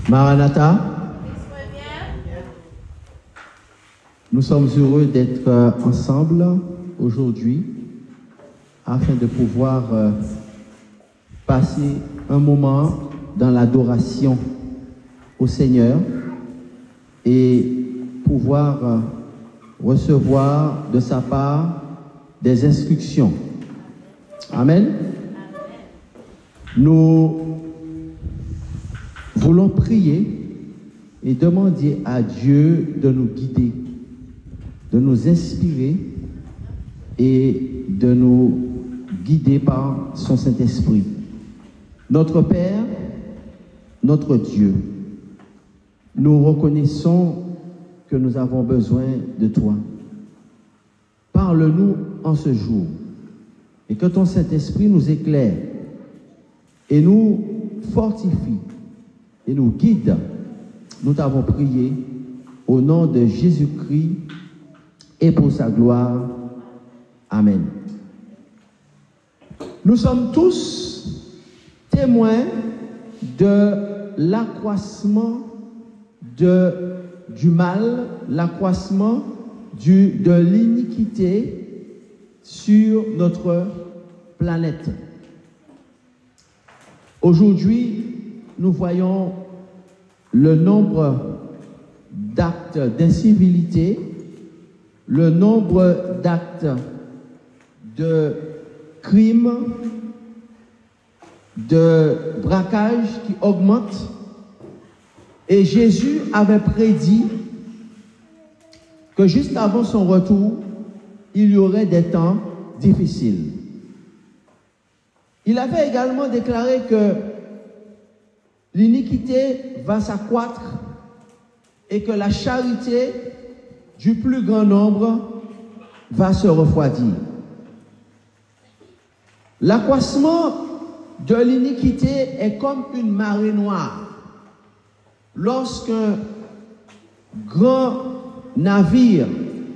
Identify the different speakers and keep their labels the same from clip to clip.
Speaker 1: Maranatha. Nous sommes heureux d'être ensemble aujourd'hui afin de pouvoir passer un moment dans l'adoration au Seigneur et pouvoir recevoir de sa part des instructions. Amen. Nous voulons prier et demander à Dieu de nous guider, de nous inspirer et de nous guider par son Saint-Esprit. Notre Père, notre Dieu, nous reconnaissons que nous avons besoin de toi. Parle-nous en ce jour et que ton Saint-Esprit nous éclaire et nous fortifie et nous guide. Nous t'avons prié au nom de Jésus-Christ et pour sa gloire. Amen. Nous sommes tous témoins de l'accroissement du mal, l'accroissement de l'iniquité sur notre planète. Aujourd'hui, nous voyons le nombre d'actes d'incivilité, le nombre d'actes de crimes, de braquage qui augmente. Et Jésus avait prédit que juste avant son retour, il y aurait des temps difficiles. Il avait également déclaré que l'iniquité va s'accroître et que la charité du plus grand nombre va se refroidir. L'accroissement de l'iniquité est comme une marée noire. Lorsqu'un grand navire,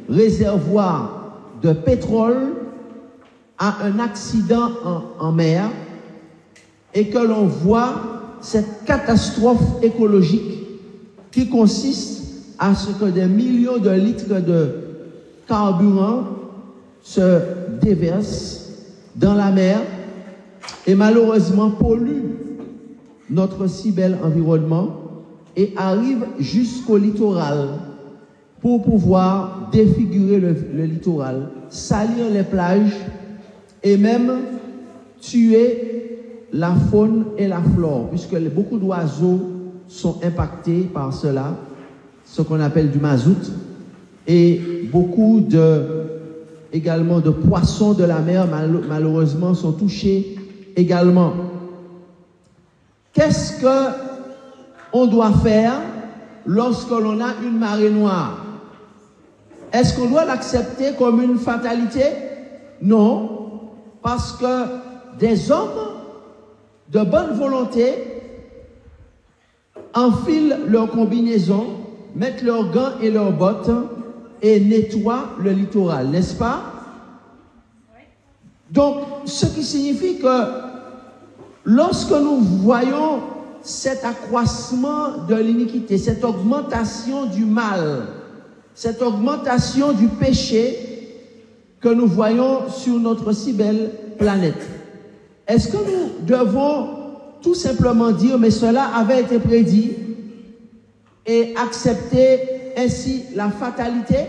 Speaker 1: réservoir de pétrole, a un accident en mer et que l'on voit cette catastrophe écologique qui consiste à ce que des millions de litres de carburant se déversent dans la mer et malheureusement polluent notre si bel environnement et arrivent jusqu'au littoral pour pouvoir défigurer le littoral, salir les plages et même tuer la faune et la flore, puisque beaucoup d'oiseaux sont impactés par cela, ce qu'on appelle du mazout, et beaucoup également de poissons de la mer malheureusement sont touchés également. Qu'est-ce qu'on doit faire lorsque l'on a une marée noire? Est-ce qu'on doit l'accepter comme une fatalité? Non, parce que des hommes de bonne volonté enfilent leurs combinaisons, mettent leurs gants et leurs bottes et nettoient le littoral, n'est-ce pas? Donc, ce qui signifie que lorsque nous voyons cet accroissement de l'iniquité, cette augmentation du mal, cette augmentation du péché que nous voyons sur notre si belle planète, est-ce que nous devons tout simplement dire, mais cela avait été prédit, et accepter ainsi la fatalité?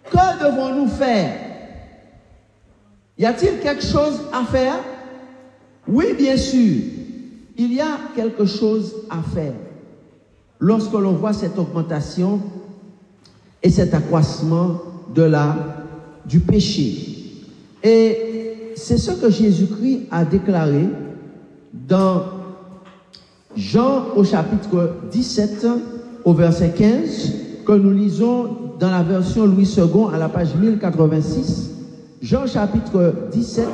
Speaker 1: Que devons-nous faire? Y a-t-il quelque chose à faire? Oui, bien sûr, il y a quelque chose à faire. Lorsque l'on voit cette augmentation et cet accroissement du péché. Et c'est ce que Jésus-Christ a déclaré dans Jean au chapitre 17 au verset 15, que nous lisons dans la version Louis II à la page 1086. Jean chapitre 17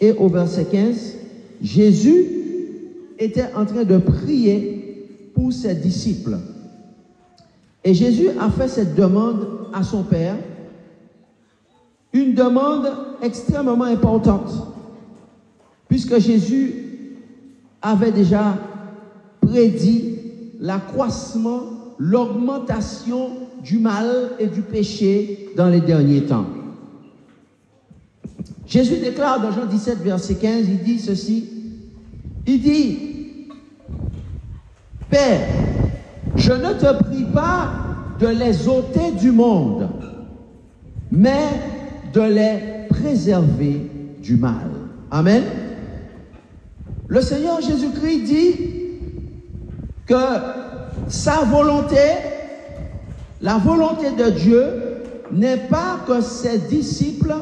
Speaker 1: et au verset 15, Jésus était en train de prier pour ses disciples. Et Jésus a fait cette demande à son Père, une demande extrêmement importante, puisque Jésus avait déjà prédit l'accroissement, l'augmentation du mal et du péché dans les derniers temps. Jésus déclare dans Jean 17, verset 15, il dit ceci, il dit, « Père, je ne te prie pas de les ôter du monde, mais de les préserver du mal. » Amen. Le Seigneur Jésus-Christ dit que sa volonté, la volonté de Dieu, n'est pas que ses disciples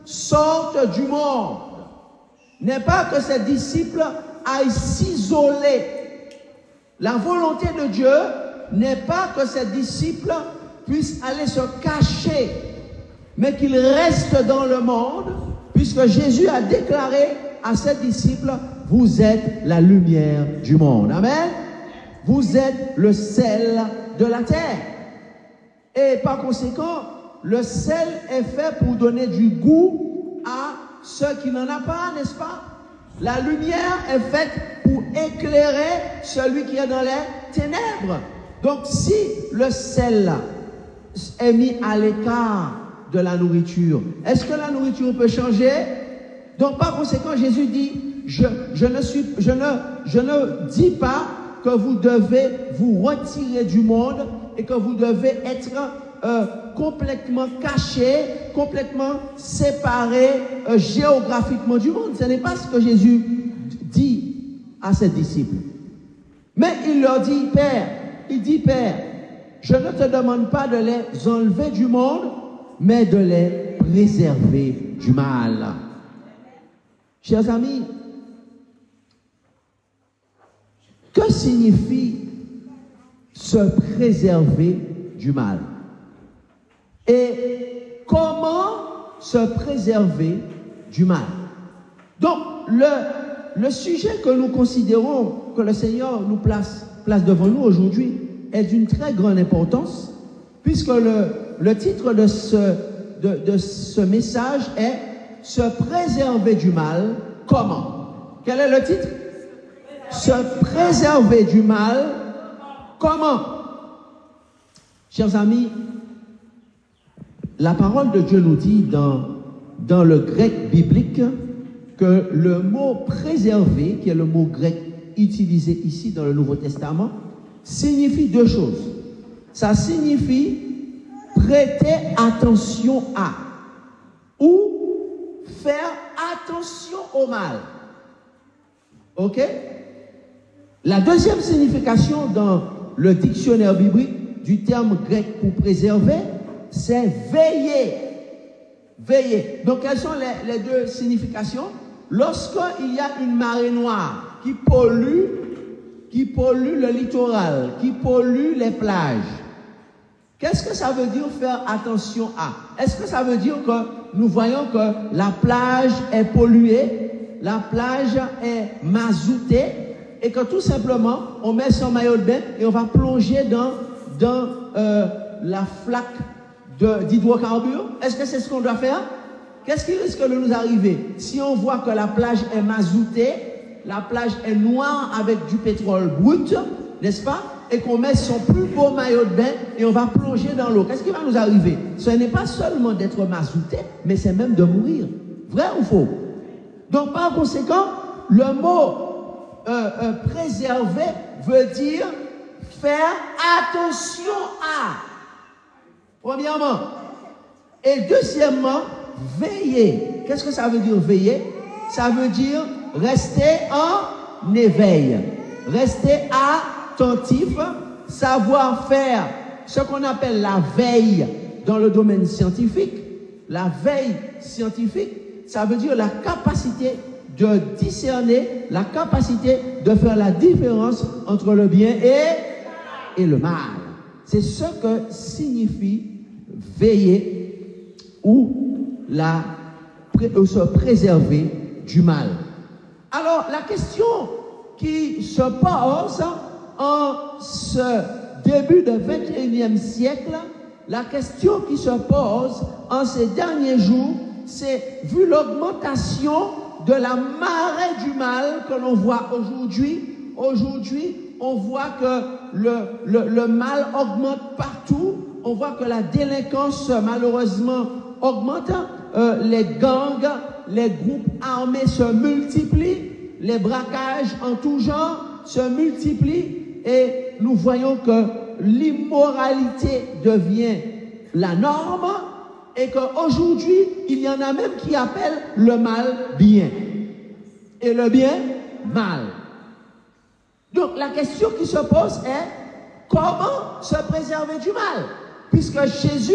Speaker 1: sortent du monde, n'est pas que ses disciples aillent s'isoler. La volonté de Dieu n'est pas que ses disciples puissent aller se cacher, mais qu'ils restent dans le monde, puisque Jésus a déclaré à ses disciples, vous êtes la lumière du monde. Amen. Vous êtes le sel de la terre. Et par conséquent, le sel est fait pour donner du goût à ceux qui n'en ont pas, n'est-ce pas? La lumière est faite pour éclairer celui qui est dans les ténèbres. Donc si le sel est mis à l'écart de la nourriture, est-ce que la nourriture peut changer? Donc par conséquent, Jésus dit, je ne dis pas que vous devez vous retirer du monde et que vous devez être complètement caché, complètement séparé géographiquement du monde. Ce n'est pas ce que Jésus dit à ses disciples. Mais il leur dit, Père, je ne te demande pas de les enlever du monde, mais de les préserver du mal. Chers amis, que signifie se préserver du mal? Et comment se préserver du mal? Donc, le sujet que nous considérons, que le Seigneur nous place devant nous aujourd'hui, est d'une très grande importance, puisque le titre de ce message est « Se préserver du mal, comment ?» Quel est le titre? Se préserver du mal, comment? Chers amis, la parole de Dieu nous dit dans le grec biblique que le mot préserver, qui est le mot grec utilisé ici dans le Nouveau Testament, signifie deux choses. Ça signifie prêter attention à ou faire attention au mal. Ok? La deuxième signification dans le dictionnaire biblique du terme grec pour préserver, c'est veiller. Veiller. Donc, quelles sont les deux significations? Lorsqu'il y a une marée noire qui pollue le littoral, qui pollue les plages, qu'est-ce que ça veut dire faire attention à? Est-ce que ça veut dire que nous voyons que la plage est polluée, la plage est mazoutée, et que tout simplement, on met son maillot de bain et on va plonger dans la flaque d'hydrocarbures? Est-ce que c'est ce qu'on doit faire? Qu'est-ce qui risque de nous arriver si on voit que la plage est mazoutée, la plage est noire avec du pétrole brut, n'est-ce pas? Et qu'on met son plus beau maillot de bain et on va plonger dans l'eau. Qu'est-ce qui va nous arriver? Ce n'est pas seulement d'être mazouté, mais c'est même de mourir. Vrai ou faux? Donc par conséquent, le mot préserver veut dire faire attention à. Premièrement. Et deuxièmement, veiller. Qu'est-ce que ça veut dire veiller? Ça veut dire rester en éveil. Rester attentif, savoir faire ce qu'on appelle la veille dans le domaine scientifique. La veille scientifique, ça veut dire la capacité de discerner, la capacité de faire la différence entre le bien et le mal. C'est ce que signifie veiller ou se préserver du mal. Alors, la question qui se pose en ce début du XXIe siècle, la question qui se pose en ces derniers jours, c'est, vu l'augmentation de la marée du mal que l'on voit aujourd'hui, on voit que le mal augmente partout. On voit que la délinquance, malheureusement, augmente. Les gangs, les groupes armés se multiplient. Les braquages en tout genre se multiplient. Et nous voyons que l'immoralité devient la norme. Et qu'aujourd'hui, il y en a même qui appellent le mal bien. Et le bien, mal. Donc la question qui se pose est, comment se préserver du mal? Puisque Jésus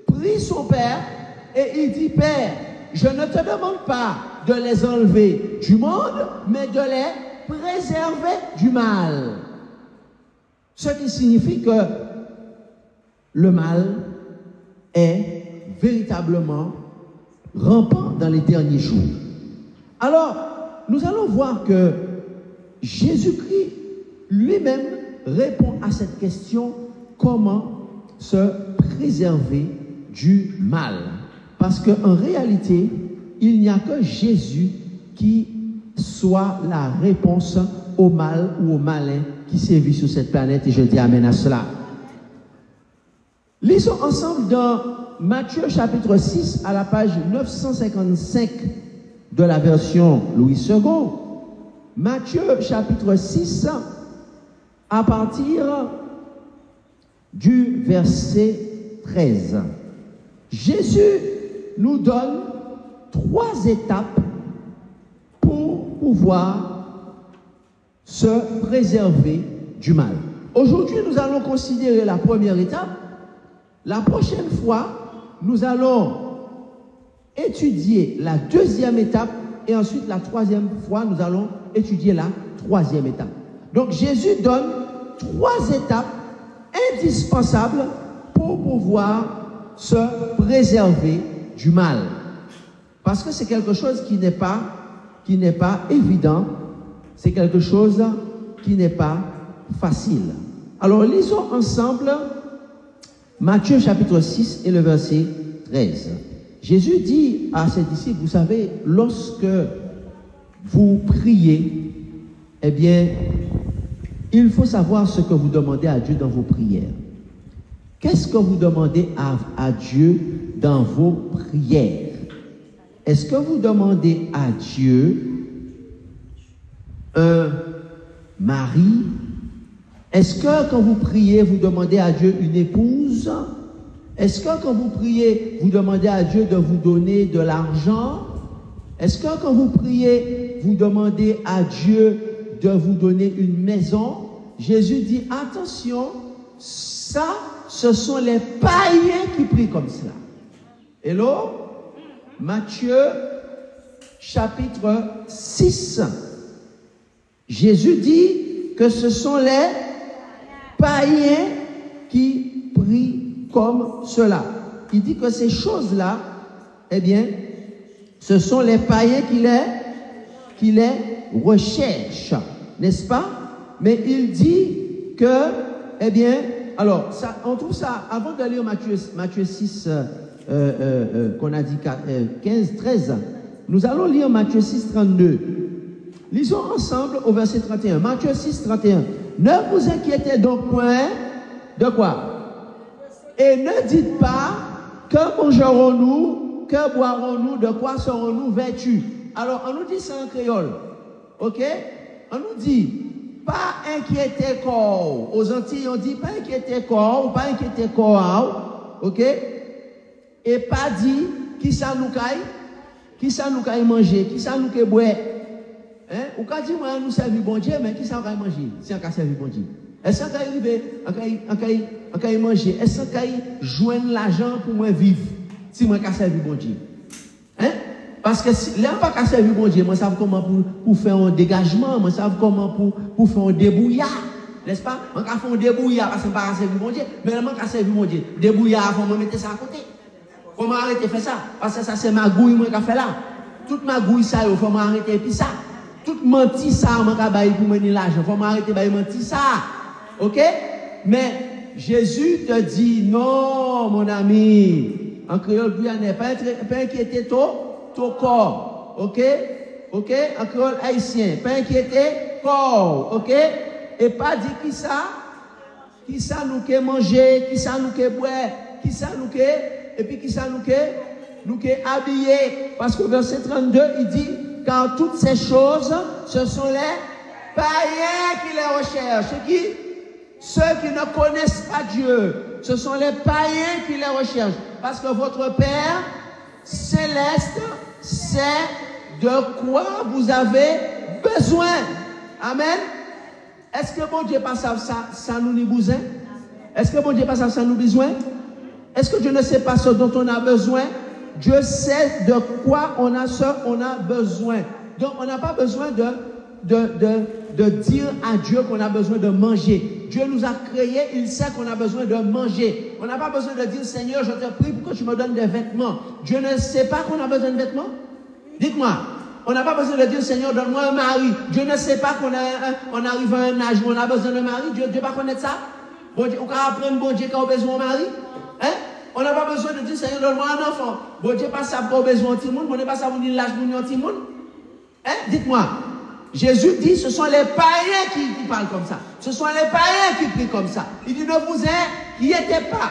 Speaker 1: prie son Père et il dit, Père, je ne te demande pas de les enlever du monde, mais de les préserver du mal. Ce qui signifie que le mal est véritablement rampant dans les derniers jours. Alors, nous allons voir que Jésus-Christ lui-même répond à cette question, comment se préserver du mal. Parce qu'en réalité, il n'y a que Jésus qui soit la réponse au mal ou au malin qui sévit sur cette planète, et je dis amen à cela. Lisons ensemble dans Matthieu chapitre 6 à la page 955 de la version Louis II. Matthieu chapitre 6 à partir du verset 13. Jésus nous donne 3 étapes pour pouvoir se préserver du mal. Aujourd'hui, nous allons considérer la première étape. La prochaine fois, nous allons étudier la deuxième étape et ensuite la troisième fois, nous allons étudier la troisième étape. Donc Jésus donne 3 étapes indispensables pour pouvoir se préserver du mal. Parce que c'est quelque chose qui n'est pas évident, c'est quelque chose qui n'est pas facile. Alors lisons ensemble Matthieu chapitre 6 et le verset 13. Jésus dit à ses disciples, vous savez, lorsque vous priez, eh bien, il faut savoir ce que vous demandez à Dieu dans vos prières. Qu'est-ce que vous demandez à Dieu dans vos prières? Est-ce que vous demandez à Dieu un mari? Est-ce que quand vous priez, vous demandez à Dieu une épouse? Est-ce que quand vous priez, vous demandez à Dieu de vous donner de l'argent? Est-ce que quand vous priez, vous demandez à Dieu de vous donner une maison? Jésus dit, attention, ça, ce sont les païens qui prient comme cela. Hello? Matthieu, chapitre 6. Jésus dit que ce sont les païens qui prient comme cela. Il dit que ces choses-là, eh bien, ce sont les païens qui les recherchent, n'est-ce pas? Mais il dit que, eh bien, alors, ça, on trouve ça, avant de lire Matthieu 6, qu'on a dit 15, 13, nous allons lire Matthieu 6, 32. Lisons ensemble au verset 31. Matthieu 6, 31. Ne vous inquiétez donc point de quoi? Et ne dites pas, que mangerons-nous, que boirons-nous, de quoi serons-nous vêtus? Alors, on nous dit ça en créole. Ok? On nous dit, pas inquiéter corps. Aux Antilles, on dit pas inquiéter corps, ou pas inquiéter corps. Ok? Et pas dit, qui ça nous caille manger, qui ça nous caille boire. Hein? Ou quand dit, moi, nous servir bon Dieu, mais qui ça va manger? Si on va servir bon Dieu. Est-ce qu'on va arriver, on va manger? Est-ce qu'on va joindre l'argent pour moi vivre? Si moi, je servir bon Dieu. Hein? Parce que si, là, on va servir bon Dieu, moi, je sais comment pour faire un dégagement, moi, je sais comment pour faire un débouillard. N'est-ce pas? On va faire un débouillard parce qu'on ne va pas servir bon Dieu, mais on va servir bon Dieu. Débouillard, il faut mettre ça à côté. Comment arrêter de faire ça? Parce que ça, c'est ma gouille, moi, qui a fait là. Toute ma gouille, ça, il faut m'arrêter, puis ça. Toute menti, ça, moi, qui a baillé pour mener l'argent. Il faut m'arrêter, bailler menti, ça. Ok? Mais Jésus te dit, non, mon ami. En créole guyanais, pas inquiéter ton corps. Ok? Ok? En créole haïtien, pas inquiéter corps. Ok? et pas dire qui ça nous que manger, qui ça nous que boire, qui ça nous que, et puis qui ça nous que habiller. Parce que verset 32, il dit, car toutes ces choses, ce sont les païens qui les recherchent. C'est qui? Ceux qui ne connaissent pas Dieu. Ce sont les païens qui les recherchent. Parce que votre Père céleste sait de quoi vous avez besoin. Amen. Est-ce que bon Dieu pas ça nous ni besoin? Est-ce que bon Dieu pas ça nous besoin? Est-ce que Dieu ne sait pas ce dont on a besoin? Dieu sait de quoi on a besoin. Donc on n'a pas besoin de dire à Dieu qu'on a besoin de manger. Dieu nous a créés, il sait qu'on a besoin de manger. On n'a pas besoin de dire, Seigneur, je te prie pour que tu me donnes des vêtements. Dieu ne sait pas qu'on a besoin de vêtements? Dites-moi. On n'a pas besoin de dire, Seigneur, donne-moi un mari. Dieu ne sait pas qu'on arrive à un âge où on a besoin de mari. Dieu ne va pas connaître ça. Bon Dieu, on va apprendre, bon Dieu, qu'on a besoin de mari. Hein? On n'a pas besoin de dire, Seigneur, donne-moi un enfant. Bon Dieu, pas ça qu'on a besoin de tout le monde. Bon Dieu, pas ça qu'on dit l'âge pour nous, tout le monde. Hein? Dites-moi. Jésus dit, ce sont les païens qui parlent comme ça. Ce sont les païens qui prient comme ça. Il dit, ne vous inquiétez pas.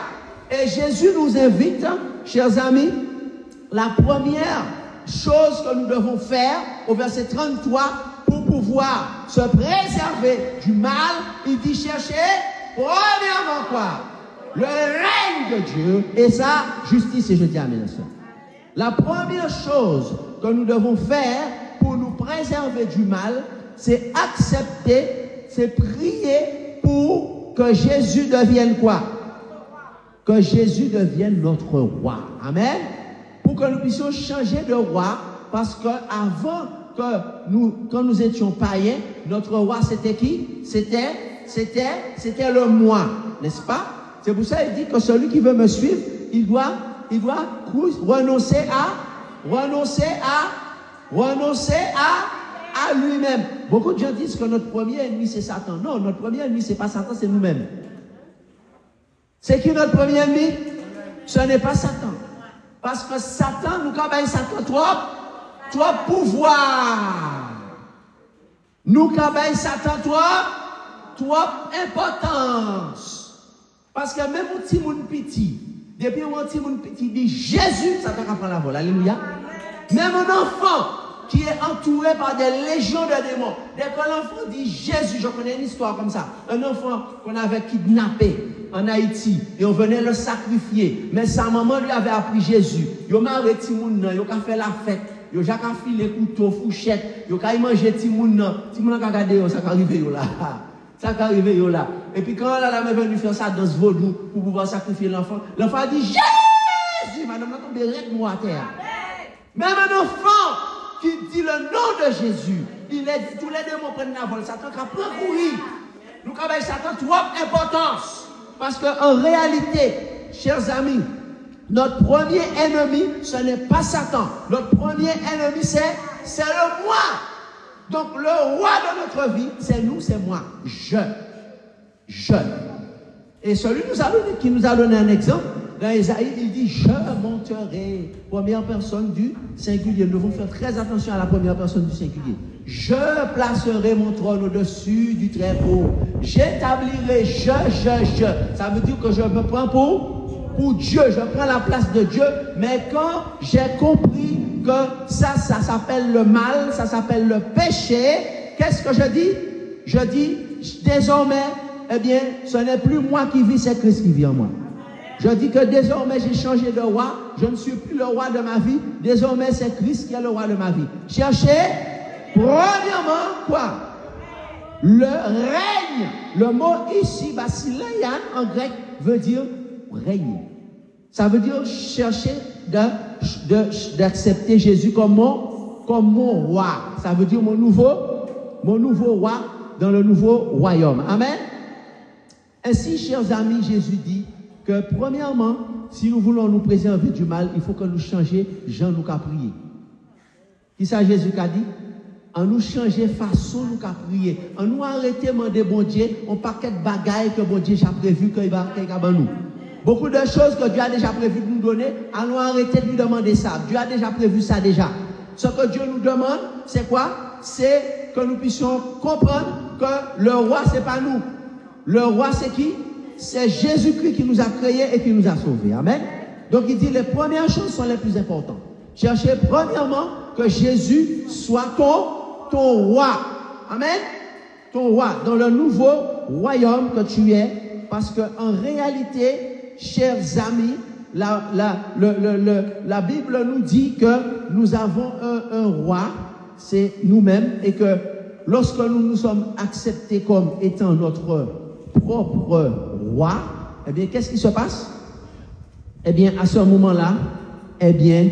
Speaker 1: Et Jésus nous invite, chers amis, la première chose que nous devons faire, au verset 33, pour pouvoir se préserver du mal, il dit, cherchez, premièrement quoi? Le règne de Dieu et sa justice. Et je dis amen. La première chose que nous devons faire pour nous préserver du mal, c'est accepter, c'est prier pour que Jésus devienne quoi? Que Jésus devienne notre roi. Amen. Pour que nous puissions changer de roi, parce que avant quand nous étions païens, notre roi c'était qui? C'était le moi, n'est-ce pas? C'est pour ça qu'il dit que celui qui veut me suivre, il doit renoncer à lui-même. Beaucoup de gens disent que notre premier ennemi c'est Satan. Non, notre premier ennemi c'est pas Satan, c'est nous-mêmes. C'est qui notre premier ennemi? Ce n'est pas Satan. Parce que Satan, nous cabane Satan trop pouvoir. Nous cabane Satan trop importance. Parce que même un petit monde petit, depuis un petit monde petit dit Jésus, Satan prend la vol. Alléluia. Même un enfant qui est entouré par des légions de démons. Dès que l'enfant dit Jésus, je connais une histoire comme ça. Un enfant qu'on avait kidnappé en Haïti et on venait le sacrifier. Mais sa maman lui avait appris Jésus. Il m'a arrêté tout le monde, il a fait la fête. Il a filé couteau, fourchette. Il a mangé tout le monde. Tout le monde a regardé, ça arrive là. Ça arrive là. Et puis quand la mère est venue faire ça dans ce vaudou pour pouvoir sacrifier l'enfant, l'enfant a dit Jésus, madame, on a tombé moi à terre. Même un enfant qui dit le nom de Jésus, il est dit, tous les démons prennent la vol, Satan a pris courir. Nous avons Satan trop importance. Parce qu'en réalité, chers amis, notre premier ennemi, ce n'est pas Satan. Notre premier ennemi, c'est le moi. Donc le roi de notre vie, c'est nous, c'est moi. Je. Et celui qui nous a donné un exemple, dans Isaïe, il dit, je monterai. Première personne du singulier. Nous devons faire très attention à la première personne du singulier. Je placerai mon trône au-dessus du Très-Haut. J'établirai, je. Ça veut dire que je me prends pour Dieu. Je prends la place de Dieu. Mais quand j'ai compris que ça s'appelle le mal, ça s'appelle le péché, qu'est-ce que je dis? Je dis, désormais, eh bien, ce n'est plus moi qui vis, c'est Christ qui vit en moi. Je dis que désormais j'ai changé de roi, je ne suis plus le roi de ma vie, désormais c'est Christ qui est le roi de ma vie. Cherchez, premièrement, quoi? Le règne. Le mot ici, basileian, en grec, veut dire règne. Ça veut dire chercher d'accepter Jésus comme mon roi. Ça veut dire mon nouveau roi dans le nouveau royaume. Amen. Ainsi, chers amis, Jésus dit que premièrement, si nous voulons nous préserver du mal, il faut que nous changions, Jean nous qu'a prié. Qui ça Jésus qu'a dit? En nous changer façon nous qu'a prié. En nous arrêter demander bon Dieu, on paquet de bagailles que bon Dieu a prévu qu'il va nous. Beaucoup de choses que Dieu a déjà prévu de nous donner, allons arrêter de lui demander ça. Dieu a déjà prévu ça déjà. Ce que Dieu nous demande, c'est quoi? C'est que nous puissions comprendre que le roi, c'est pas nous. Le roi, c'est qui? C'est Jésus-Christ qui nous a créés et qui nous a sauvés. Amen. Donc il dit les premières choses sont les plus importantes. Cherchez premièrement que Jésus soit ton roi. Amen. Ton roi dans le nouveau royaume que tu es. Parce qu'en réalité, chers amis, la Bible nous dit que nous avons un roi, c'est nous-mêmes, et que lorsque nous sommes acceptés comme étant notre propre roi, eh bien, qu'est-ce qui se passe? Eh bien, à ce moment-là, eh bien,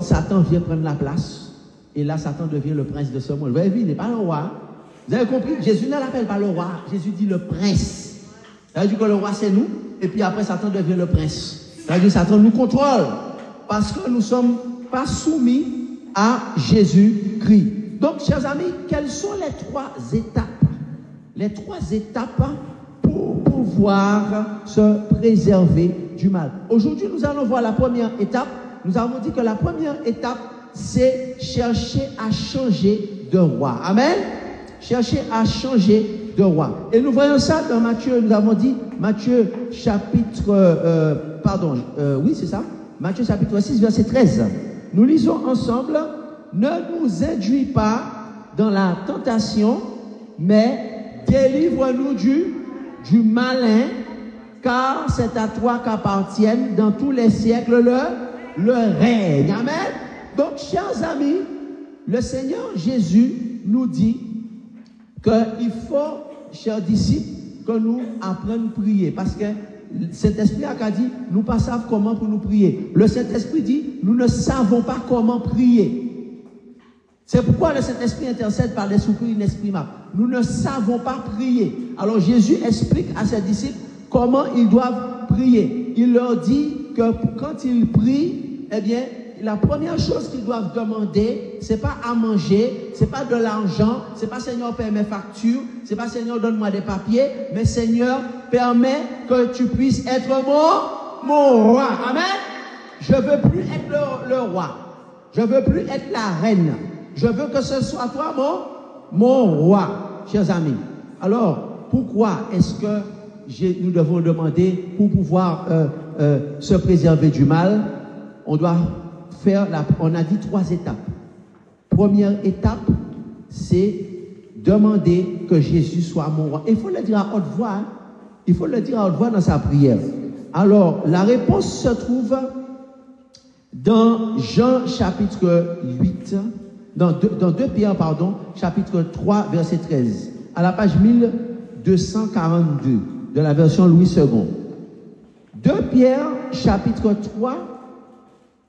Speaker 1: Satan vient prendre la place, et là, Satan devient le prince de ce monde. Vous avez vu, il n'est pas le roi. Vous avez compris? Jésus ne l'appelle pas le roi, Jésus dit le prince. Ça veut dire que le roi, c'est nous, et puis après, Satan devient le prince. Ça veut dire que Satan nous contrôle, parce que nous ne sommes pas soumis à Jésus-Christ. Donc, chers amis, quelles sont les trois étapes? Les trois étapes pour pouvoir se préserver du mal. Aujourd'hui, nous allons voir la première étape. Nous avons dit que la première étape, c'est chercher à changer de roi. Amen. Chercher à changer de roi. Et nous voyons ça dans Matthieu, nous avons dit, Matthieu chapitre, oui c'est ça, Matthieu chapitre 6, verset 13. Nous lisons ensemble, ne nous induis pas dans la tentation, mais délivre-nous du malin, car c'est à toi qu'appartiennent dans tous les siècles le règne. Amen. Donc, chers amis, le Seigneur Jésus nous dit qu'il faut, chers disciples, que nous apprenions à prier. Parce que Saint-Esprit a dit, nous ne savons pas comment pour nous prier. Le Saint-Esprit dit, nous ne savons pas comment prier. C'est pourquoi le Saint-Esprit intercède par des soupirs inexprimables. Nous ne savons pas prier. Alors Jésus explique à ses disciples comment ils doivent prier. Il leur dit que quand ils prient, eh bien, la première chose qu'ils doivent demander, c'est pas à manger, c'est pas de l'argent, c'est pas Seigneur paie mes factures, c'est pas Seigneur donne-moi des papiers, mais Seigneur permet que tu puisses être mon roi. Amen. Je veux plus être le roi. Je veux plus être la reine. Je veux que ce soit toi mon roi, chers amis. Alors, pourquoi est-ce que nous devons demander pour pouvoir se préserver du mal? On doit on a dit trois étapes. Première étape, c'est demander que Jésus soit mon roi. Il faut le dire à haute voix. Hein? Il faut le dire à haute voix dans sa prière. Alors, la réponse se trouve dans Jean chapitre 8, dans 2 Pierre, chapitre 3, verset 13, à la page 1242 de la version Louis II. 2 Pierre, chapitre 3,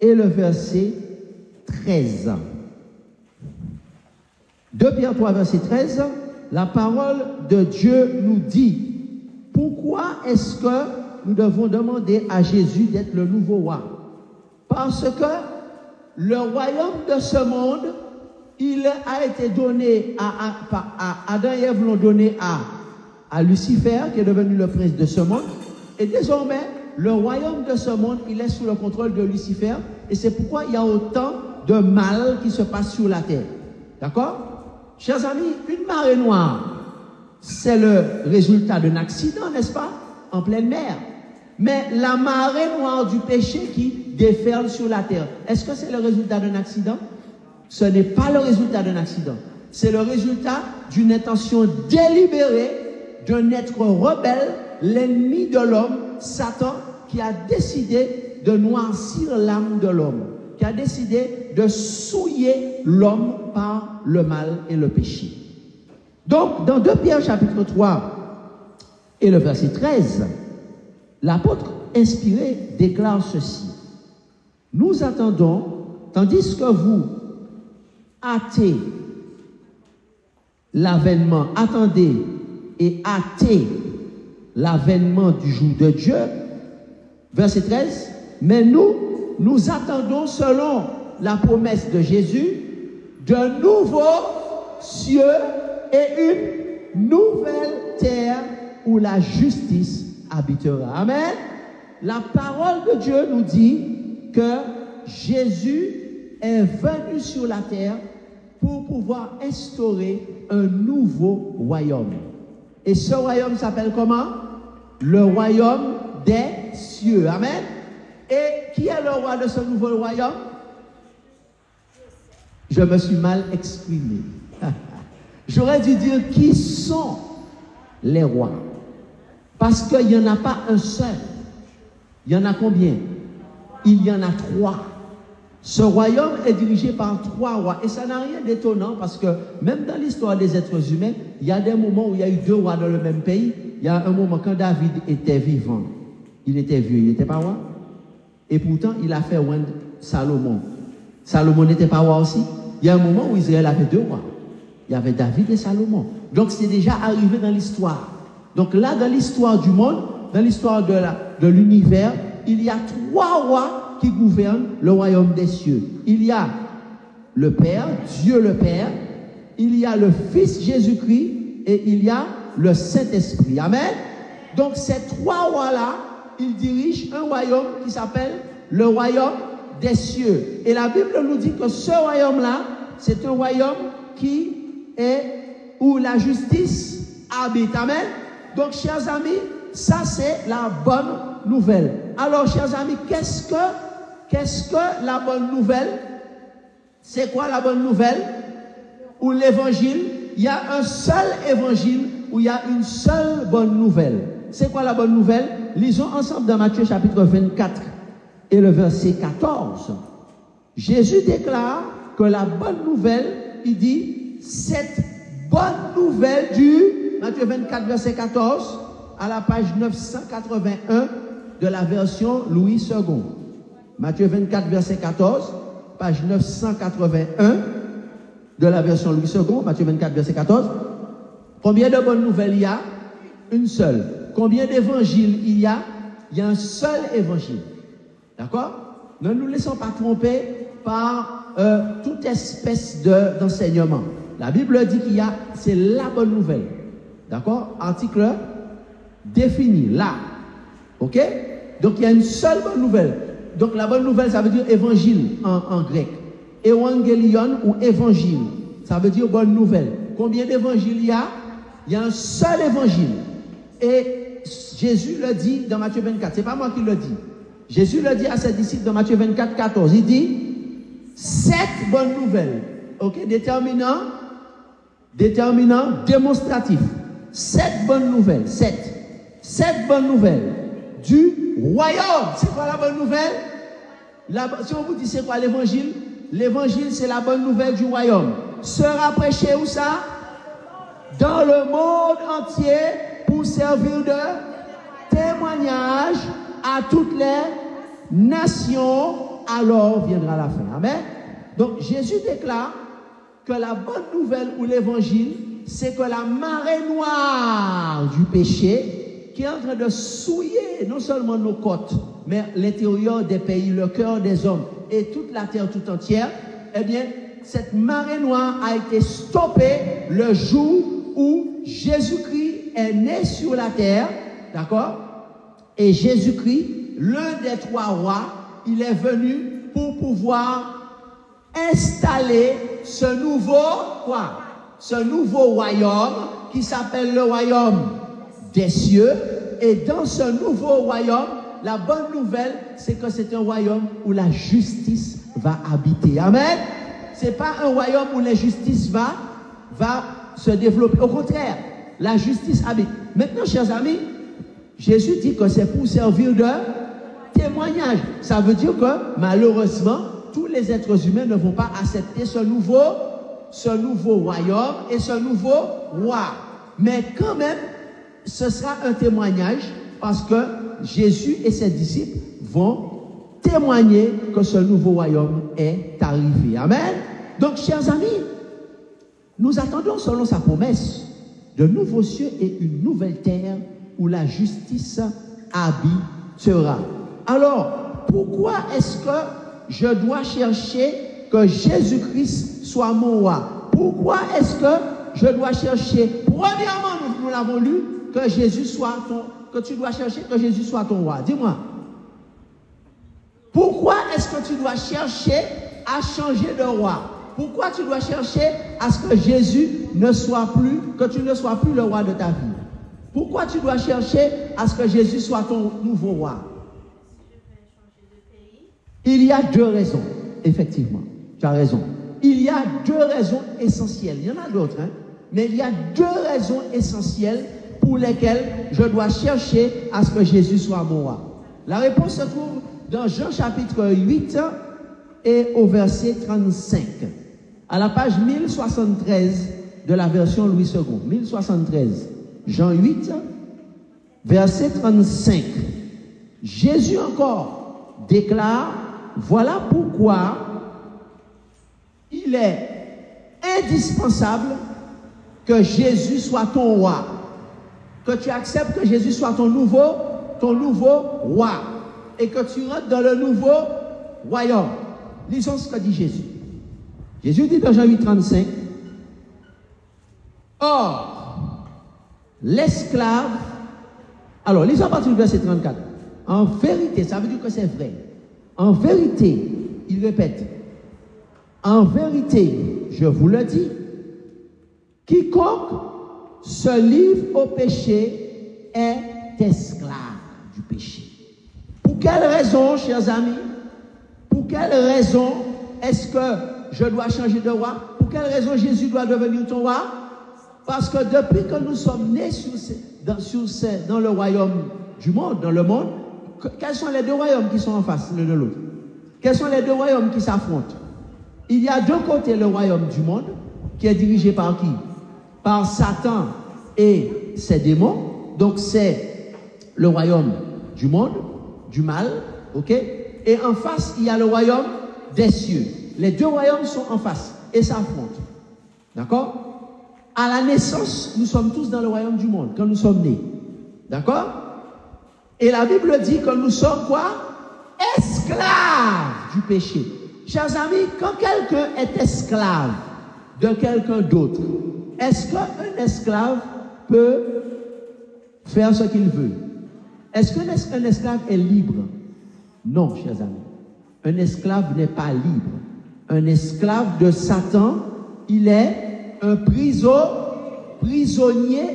Speaker 1: et le verset 13. 2 Pierre 3, verset 13, la parole de Dieu nous dit, pourquoi est-ce que nous devons demander à Jésus d'être le nouveau roi? Parce que le royaume de ce monde, il a été donné à Adam et Ève l'ont donné à Lucifer, qui est devenu le prince de ce monde, et désormais, le royaume de ce monde, il est sous le contrôle de Lucifer, et c'est pourquoi il y a autant de mal qui se passe sur la terre. D'accord? Chers amis, une marée noire, c'est le résultat d'un accident, n'est-ce pas? En pleine mer. Mais la marée noire du péché qui déferle sur la terre, est-ce que c'est le résultat d'un accident? Ce n'est pas le résultat d'un accident. C'est le résultat d'une intention délibérée d'un être rebelle, l'ennemi de l'homme, Satan, qui a décidé de noircir l'âme de l'homme, qui a décidé de souiller l'homme par le mal et le péché. Donc, dans 2 Pierre chapitre 3 et le verset 13, l'apôtre inspiré déclare ceci. Nous attendons, tandis que vous hâtez l'avènement, attendez et hâtez l'avènement du jour de Dieu, verset 13, mais nous attendons selon la promesse de Jésus, de nouveaux cieux et une nouvelle terre où la justice habitera. Amen. La parole de Dieu nous dit que Jésus est venu sur la terre pour pouvoir instaurer un nouveau royaume. Et ce royaume s'appelle comment? Le royaume des cieux. Amen. Et qui est le roi de ce nouveau royaume? Je me suis mal exprimé. J'aurais dû dire qui sont les rois. Parce qu'il n'y en a pas un seul. Il y en a combien? Il y en a 3. Ce royaume est dirigé par 3 rois. Et ça n'a rien d'étonnant parce que même dans l'histoire des êtres humains, il y a des moments où il y a eu 2 rois dans le même pays. Il y a un moment quand David était vivant. Il était vieux, il n'était pas roi. Et pourtant, il a fait oindre Salomon. Salomon n'était pas roi aussi. Il y a un moment où Israël avait 2 rois. Il y avait David et Salomon. Donc c'est déjà arrivé dans l'histoire. Donc là, dans l'histoire du monde, dans l'histoire de l'univers, il y a 3 rois qui gouvernent le royaume des cieux. Il y a le Père, Dieu le Père, il y a le Fils Jésus-Christ et il y a le Saint-Esprit. Amen. Donc ces 3 rois-là, ils dirigent un royaume qui s'appelle le royaume des cieux. Et la Bible nous dit que ce royaume-là, c'est un royaume qui est où la justice habite. Amen. Donc, chers amis, ça c'est la bonne nouvelle. Alors, chers amis, qu'est-ce que la bonne nouvelle? C'est quoi la bonne nouvelle? Ou l'évangile? Il y a un seul évangile où il y a une seule bonne nouvelle. C'est quoi la bonne nouvelle? Lisons ensemble dans Matthieu chapitre 24 et le verset 14. Jésus déclare que la bonne nouvelle, il dit, cette bonne nouvelle du Matthieu 24, verset 14, à la page 981 de la version Louis II. Matthieu 24, verset 14, page 981 de la version Louis II. Matthieu 24, verset 14. Combien de bonnes nouvelles il y a? Une seule. Combien d'évangiles il y a? Il y a un seul évangile. D'accord? Ne nous laissons pas tromper par toute espèce d'enseignement. La Bible dit qu'il y a, c'est la bonne nouvelle. D'accord? Article défini, là. Ok? Donc il y a une seule bonne nouvelle. Donc la bonne nouvelle, ça veut dire évangile en grec. Evangelion ou évangile. Ça veut dire bonne nouvelle. Combien d'évangiles il y a? Il y a un seul évangile. Et Jésus le dit dans Matthieu 24. C'est pas moi qui le dis. Jésus le dit à ses disciples dans Matthieu 24, 14. Il dit 7 bonnes nouvelles. Ok? Déterminant, démonstratif. 7 bonnes nouvelles. 7 bonnes nouvelles du royaume. C'est quoi la bonne nouvelle? Si on vous dit c'est quoi l'évangile? L'évangile, c'est la bonne nouvelle du royaume. Sera prêché où ça? Dans le monde entier pour servir de témoignage à toutes les nations. Alors viendra la fin. Amen. Donc Jésus déclare que la bonne nouvelle ou l'évangile, c'est que la marée noire du péché qui est en train de souiller non seulement nos côtes, mais l'intérieur des pays, le cœur des hommes et toute la terre tout entière, eh bien, cette marée noire a été stoppée le jour où Jésus-Christ est né sur la terre, d'accord? Et Jésus-Christ, l'un des 3 rois, il est venu pour pouvoir installer ce nouveau quoi? Ce nouveau royaume qui s'appelle le royaume des cieux. Et dans ce nouveau royaume, la bonne nouvelle, c'est que c'est un royaume où la justice va habiter. Amen. C'est pas un royaume où l'injustice va se développer. Au contraire, la justice habite. Maintenant, chers amis, Jésus dit que c'est pour servir de témoignage. Ça veut dire que malheureusement, tous les êtres humains ne vont pas accepter ce nouveau royaume et ce nouveau roi. Mais quand même, ce sera un témoignage parce que Jésus et ses disciples vont témoigner que ce nouveau royaume est arrivé. Amen. Donc, chers amis, nous attendons selon sa promesse de nouveaux cieux et une nouvelle terre où la justice habitera. Alors, pourquoi est-ce que je dois chercher que Jésus-Christ soit mon roi? Pourquoi est-ce que je dois chercher? Premièrement, nous l'avons lu, que Jésus soit que tu dois chercher que Jésus soit ton roi. Dis-moi. Pourquoi est-ce que tu dois chercher à changer de roi? Pourquoi tu dois chercher à ce que Jésus ne soit plus, que tu ne sois plus le roi de ta vie? Pourquoi tu dois chercher à ce que Jésus soit ton nouveau roi? Il y a deux raisons, effectivement. Tu as raison. Il y a deux raisons essentielles. Il y en a d'autres, hein? Mais il y a deux raisons essentielles pour lesquelles je dois chercher à ce que Jésus soit mon roi. La réponse se trouve dans Jean chapitre 8 et au verset 35. À la page 1073 de la version Louis II. 1073. Jean 8, verset 35. Jésus encore déclare, voilà pourquoi il est indispensable que Jésus soit ton roi. Que tu acceptes que Jésus soit ton nouveau roi. Et que tu rentres dans le nouveau royaume. Lisons ce que dit Jésus. Jésus dit dans Jean 8, 35. Or, l'esclave, alors lisons à partir du verset 34. En vérité, ça veut dire que c'est vrai. En vérité, il répète, en vérité, je vous le dis, quiconque se livre au péché est esclave du péché. Pour quelle raison, chers amis? Pour quelle raison est-ce que je dois changer de roi? Pour quelle raison Jésus doit devenir ton roi? Parce que depuis que nous sommes nés dans le royaume du monde, dans le monde, quels sont les deux royaumes qui sont en face l'un de l'autre? Quels sont les deux royaumes qui s'affrontent? Il y a d'un côté le royaume du monde, qui est dirigé par qui? Par Satan et ses démons. Donc c'est le royaume du monde, du mal, ok? Et en face, il y a le royaume des cieux. Les deux royaumes sont en face et s'affrontent. D'accord? À la naissance, nous sommes tous dans le royaume du monde, quand nous sommes nés. D'accord? Et la Bible dit que nous sommes quoi? Esclaves du péché. Chers amis, quand quelqu'un est esclave de quelqu'un d'autre, est-ce qu'un esclave peut faire ce qu'il veut? Est-ce qu'un esclave est libre? Non, chers amis. Un esclave n'est pas libre. Un esclave de Satan, il est un prisonnier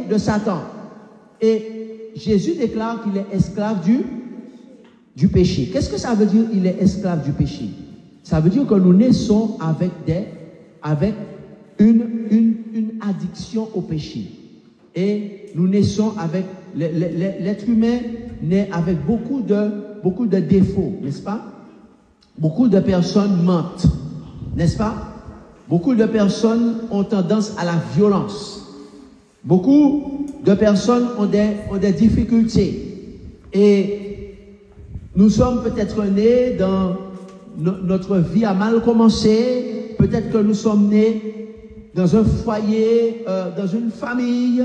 Speaker 1: de Satan. Et Jésus déclare qu'il est esclave du péché. Qu'est-ce que ça veut dire, il est esclave du péché? Ça veut dire que nous naissons avec une addiction au péché. Et nous naissons avec, l'être humain naît avec beaucoup de défauts, n'est-ce pas? Beaucoup de personnes mentent, n'est-ce pas? Beaucoup de personnes ont tendance à la violence. Beaucoup de personnes ont des difficultés. Et nous sommes peut-être nés dans notre vie a mal commencé. Peut-être que nous sommes nés dans un foyer, dans une famille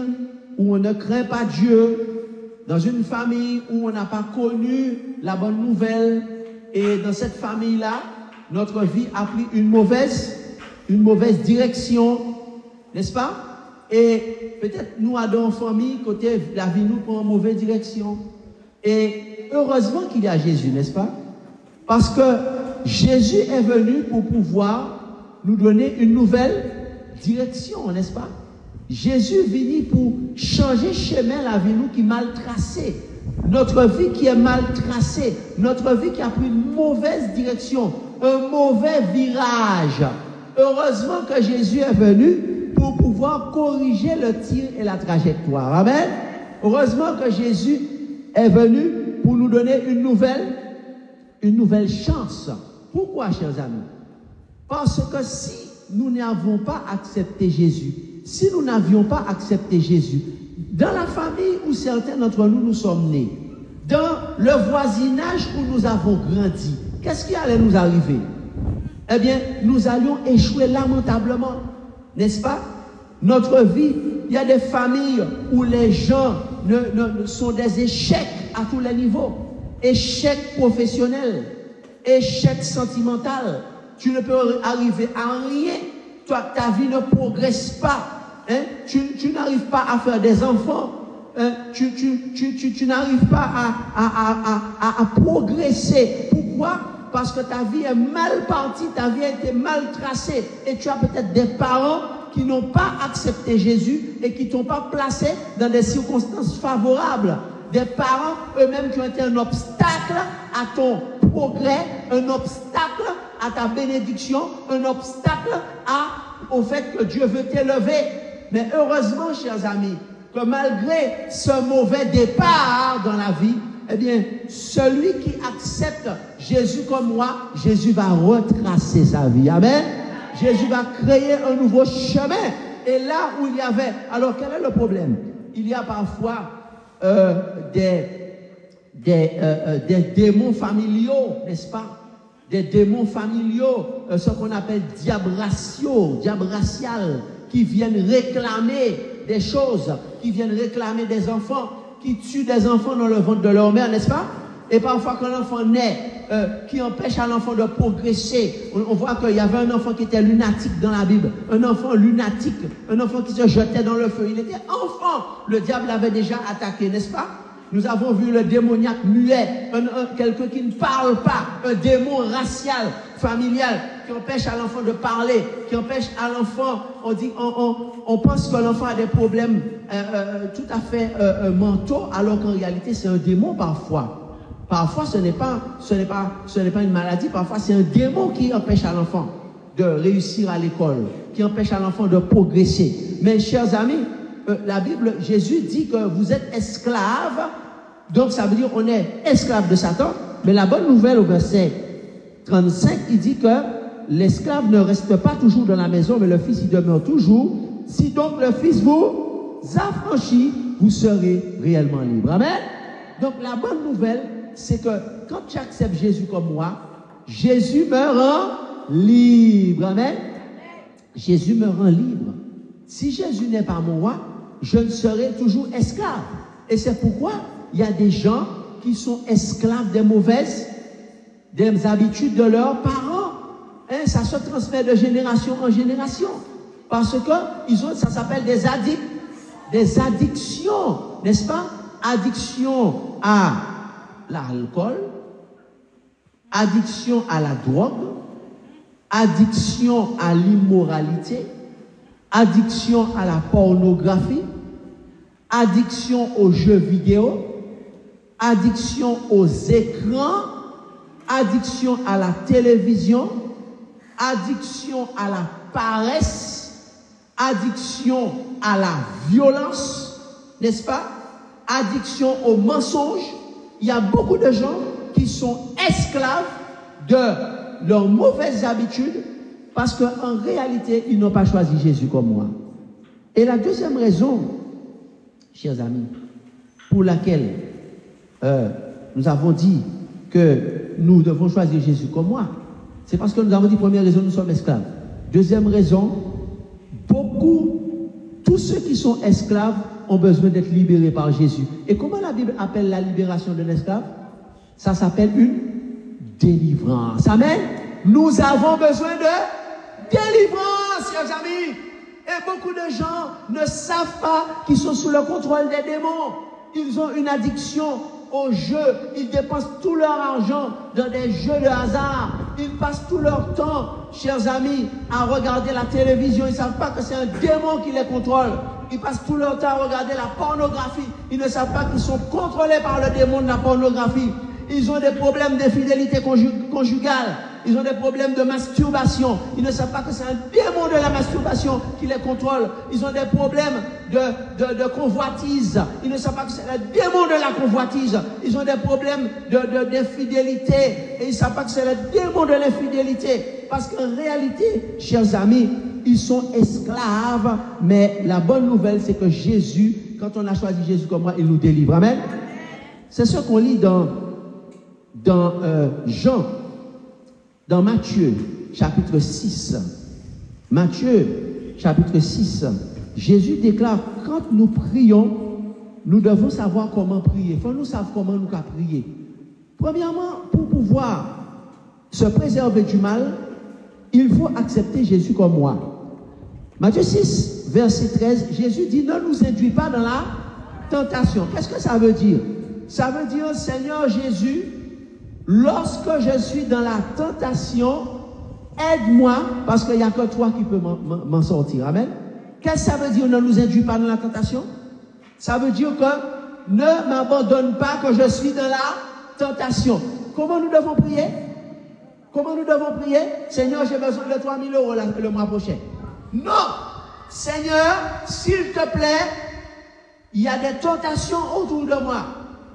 Speaker 1: où on ne craint pas Dieu, dans une famille où on n'a pas connu la bonne nouvelle. Et dans cette famille-là, notre vie a pris une mauvaise direction, n'est-ce pas? Et peut-être nous avons une famille, côté la vie nous prend une mauvaise direction. Et heureusement qu'il y a Jésus, n'est-ce pas? Parce que Jésus est venu pour pouvoir nous donner une nouvelle direction, n'est-ce pas? Jésus venu pour changer chemin la vie nous qui est mal tracée. Notre vie qui est mal tracée, notre vie qui a pris une mauvaise direction, un mauvais virage. Heureusement que Jésus est venu pour pouvoir corriger le tir et la trajectoire. Amen. Heureusement que Jésus est venu pour nous donner une nouvelle chance. Pourquoi, chers amis? Parce que si nous n'avons pas accepté Jésus, si nous n'avions pas accepté Jésus, dans la famille où certains d'entre nous sommes nés, dans le voisinage où nous avons grandi, qu'est-ce qui allait nous arriver? Eh bien, nous allions échouer lamentablement, n'est-ce pas? Notre vie, il y a des familles où les gens sont des échecs à tous les niveaux. Échec professionnel, échec sentimental. Tu ne peux arriver à rien. Toi, ta vie ne progresse pas. Hein? Tu n'arrives pas à faire des enfants. Hein? Tu n'arrives pas à progresser. Pourquoi? parce que ta vie est mal partie, ta vie a été mal tracée. Et tu as peut-être des parents qui n'ont pas accepté Jésus et qui ne t'ont pas placé dans des circonstances favorables. Des parents eux-mêmes qui ont été un obstacle à ton progrès, un obstacle à ta bénédiction, un obstacle au fait que Dieu veut t'élever. Mais heureusement, chers amis, que malgré ce mauvais départ dans la vie, eh bien, celui qui accepte Jésus comme moi, Jésus va retracer sa vie. Amen. Jésus va créer un nouveau chemin. Et là où il y avait... Alors, quel est le problème? Il y a parfois des démons familiaux, n'est-ce pas? Des démons familiaux, ce qu'on appelle diable racial, qui viennent réclamer des choses, qui viennent réclamer des enfants, qui tuent des enfants dans le ventre de leur mère, n'est-ce pas? Et parfois quand l'enfant naît, qui empêche à l'enfant de progresser. On voit qu'il y avait un enfant qui était lunatique dans la Bible, un enfant lunatique, un enfant qui se jetait dans le feu. Il était enfant, le diable l'avait déjà attaqué, n'est-ce pas? Nous avons vu le démoniaque muet, quelqu'un qui ne parle pas, un démon racial, familial, qui empêche à l'enfant de parler, qui empêche à l'enfant, on pense que l'enfant a des problèmes tout à fait mentaux, alors qu'en réalité c'est un démon parfois. Parfois ce n'est pas une maladie, parfois c'est un démon qui empêche à l'enfant de réussir à l'école, qui empêche à l'enfant de progresser. Mais chers amis, la Bible, Jésus dit que vous êtes esclaves, donc ça veut dire qu'on est esclave de Satan. Mais la bonne nouvelle au verset 35, il dit que l'esclave ne reste pas toujours dans la maison, mais le Fils y demeure toujours. Si donc le Fils vous affranchit, vous serez réellement libre. Amen. Donc la bonne nouvelle, c'est que quand tu acceptes Jésus comme moi, Jésus me rend libre. Amen. Jésus me rend libre. Si Jésus n'est pas mon roi, je ne serai toujours esclave. Et c'est pourquoi il y a des gens qui sont esclaves des mauvaises habitudes de leurs parents. Hein, ça se transmet de génération en génération. Parce que ça s'appelle des addictions, n'est-ce pas? Addiction à l'alcool, addiction à la drogue, addiction à l'immoralité, addiction à la pornographie, addiction aux jeux vidéo, addiction aux écrans, addiction à la télévision, addiction à la paresse, addiction à la violence, n'est-ce pas? Addiction au mensonge. Il y a beaucoup de gens qui sont esclaves de leurs mauvaises habitudes parce qu'en réalité, ils n'ont pas choisi Jésus comme moi. Et la deuxième raison, chers amis, pour laquelle nous avons dit que nous devons choisir Jésus comme moi, c'est parce que nous avons dit, première raison, nous sommes esclaves. Deuxième raison, tous ceux qui sont esclaves ont besoin d'être libérés par Jésus. Et comment la Bible appelle la libération d'un esclave? Ça s'appelle une délivrance. Amen. Nous avons besoin de délivrance, chers amis. Et beaucoup de gens ne savent pas qu'ils sont sous le contrôle des démons. Ils ont une addiction aux jeux. Ils dépensent tout leur argent dans des jeux de hasard. Ils passent tout leur temps, chers amis, à regarder la télévision. Ils ne savent pas que c'est un démon qui les contrôle. Ils passent tout leur temps à regarder la pornographie. Ils ne savent pas qu'ils sont contrôlés par le démon de la pornographie. Ils ont des problèmes d'infidélité conjugale. Ils ont des problèmes de masturbation. Ils ne savent pas que c'est un démon de la masturbation qui les contrôle. Ils ont des problèmes de convoitise. Ils ne savent pas que c'est le démon de la convoitise. Ils ont des problèmes d'infidélité. Et ils ne savent pas que c'est le démon de l'infidélité. Parce qu'en réalité, chers amis, ils sont esclaves. Mais la bonne nouvelle, c'est que Jésus, quand on a choisi Jésus comme moi, il nous délivre. Amen. C'est ce qu'on lit dans Jean. Dans Matthieu, chapitre 6, Matthieu, chapitre 6, Jésus déclare, quand nous prions, nous devons savoir comment prier. Il faut nous savoir comment nous prier. Premièrement, pour pouvoir se préserver du mal, il faut accepter Jésus comme moi. Matthieu 6, verset 13, Jésus dit, ne nous induis pas dans la tentation. Qu'est-ce que ça veut dire? Ça veut dire, Seigneur Jésus, lorsque je suis dans la tentation, aide-moi, parce qu'il n'y a que toi qui peux m'en sortir. Amen. Qu'est-ce que ça veut dire, ne nous induis pas dans la tentation? Ça veut dire que ne m'abandonne pas quand je suis dans la tentation. Comment nous devons prier? Comment nous devons prier? Seigneur, j'ai besoin de 3 000 euros le mois prochain. Non! Seigneur, s'il te plaît, il y a des tentations autour de moi.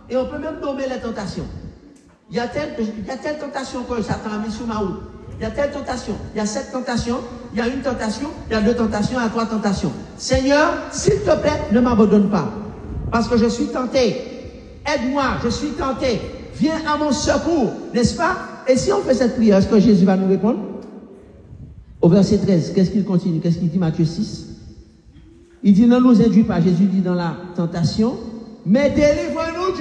Speaker 1: Et on peut même nommer les tentations. Il y a telle tentation que Satan a mis sur ma route. Il y a telle tentation. Il y a cette tentation. Il y a une tentation. Il y a 2 tentations. Il y a 3 tentations. Seigneur, s'il te plaît, ne m'abandonne pas. Parce que je suis tenté. Aide-moi, je suis tenté. Viens à mon secours. N'est-ce pas? Et si on fait cette prière, est-ce que Jésus va nous répondre? Au verset 13, qu'est-ce qu'il continue? Qu'est-ce qu'il dit, Matthieu 6? Il dit, ne nous induis pas, Jésus dit dans la tentation, mais délivre-nous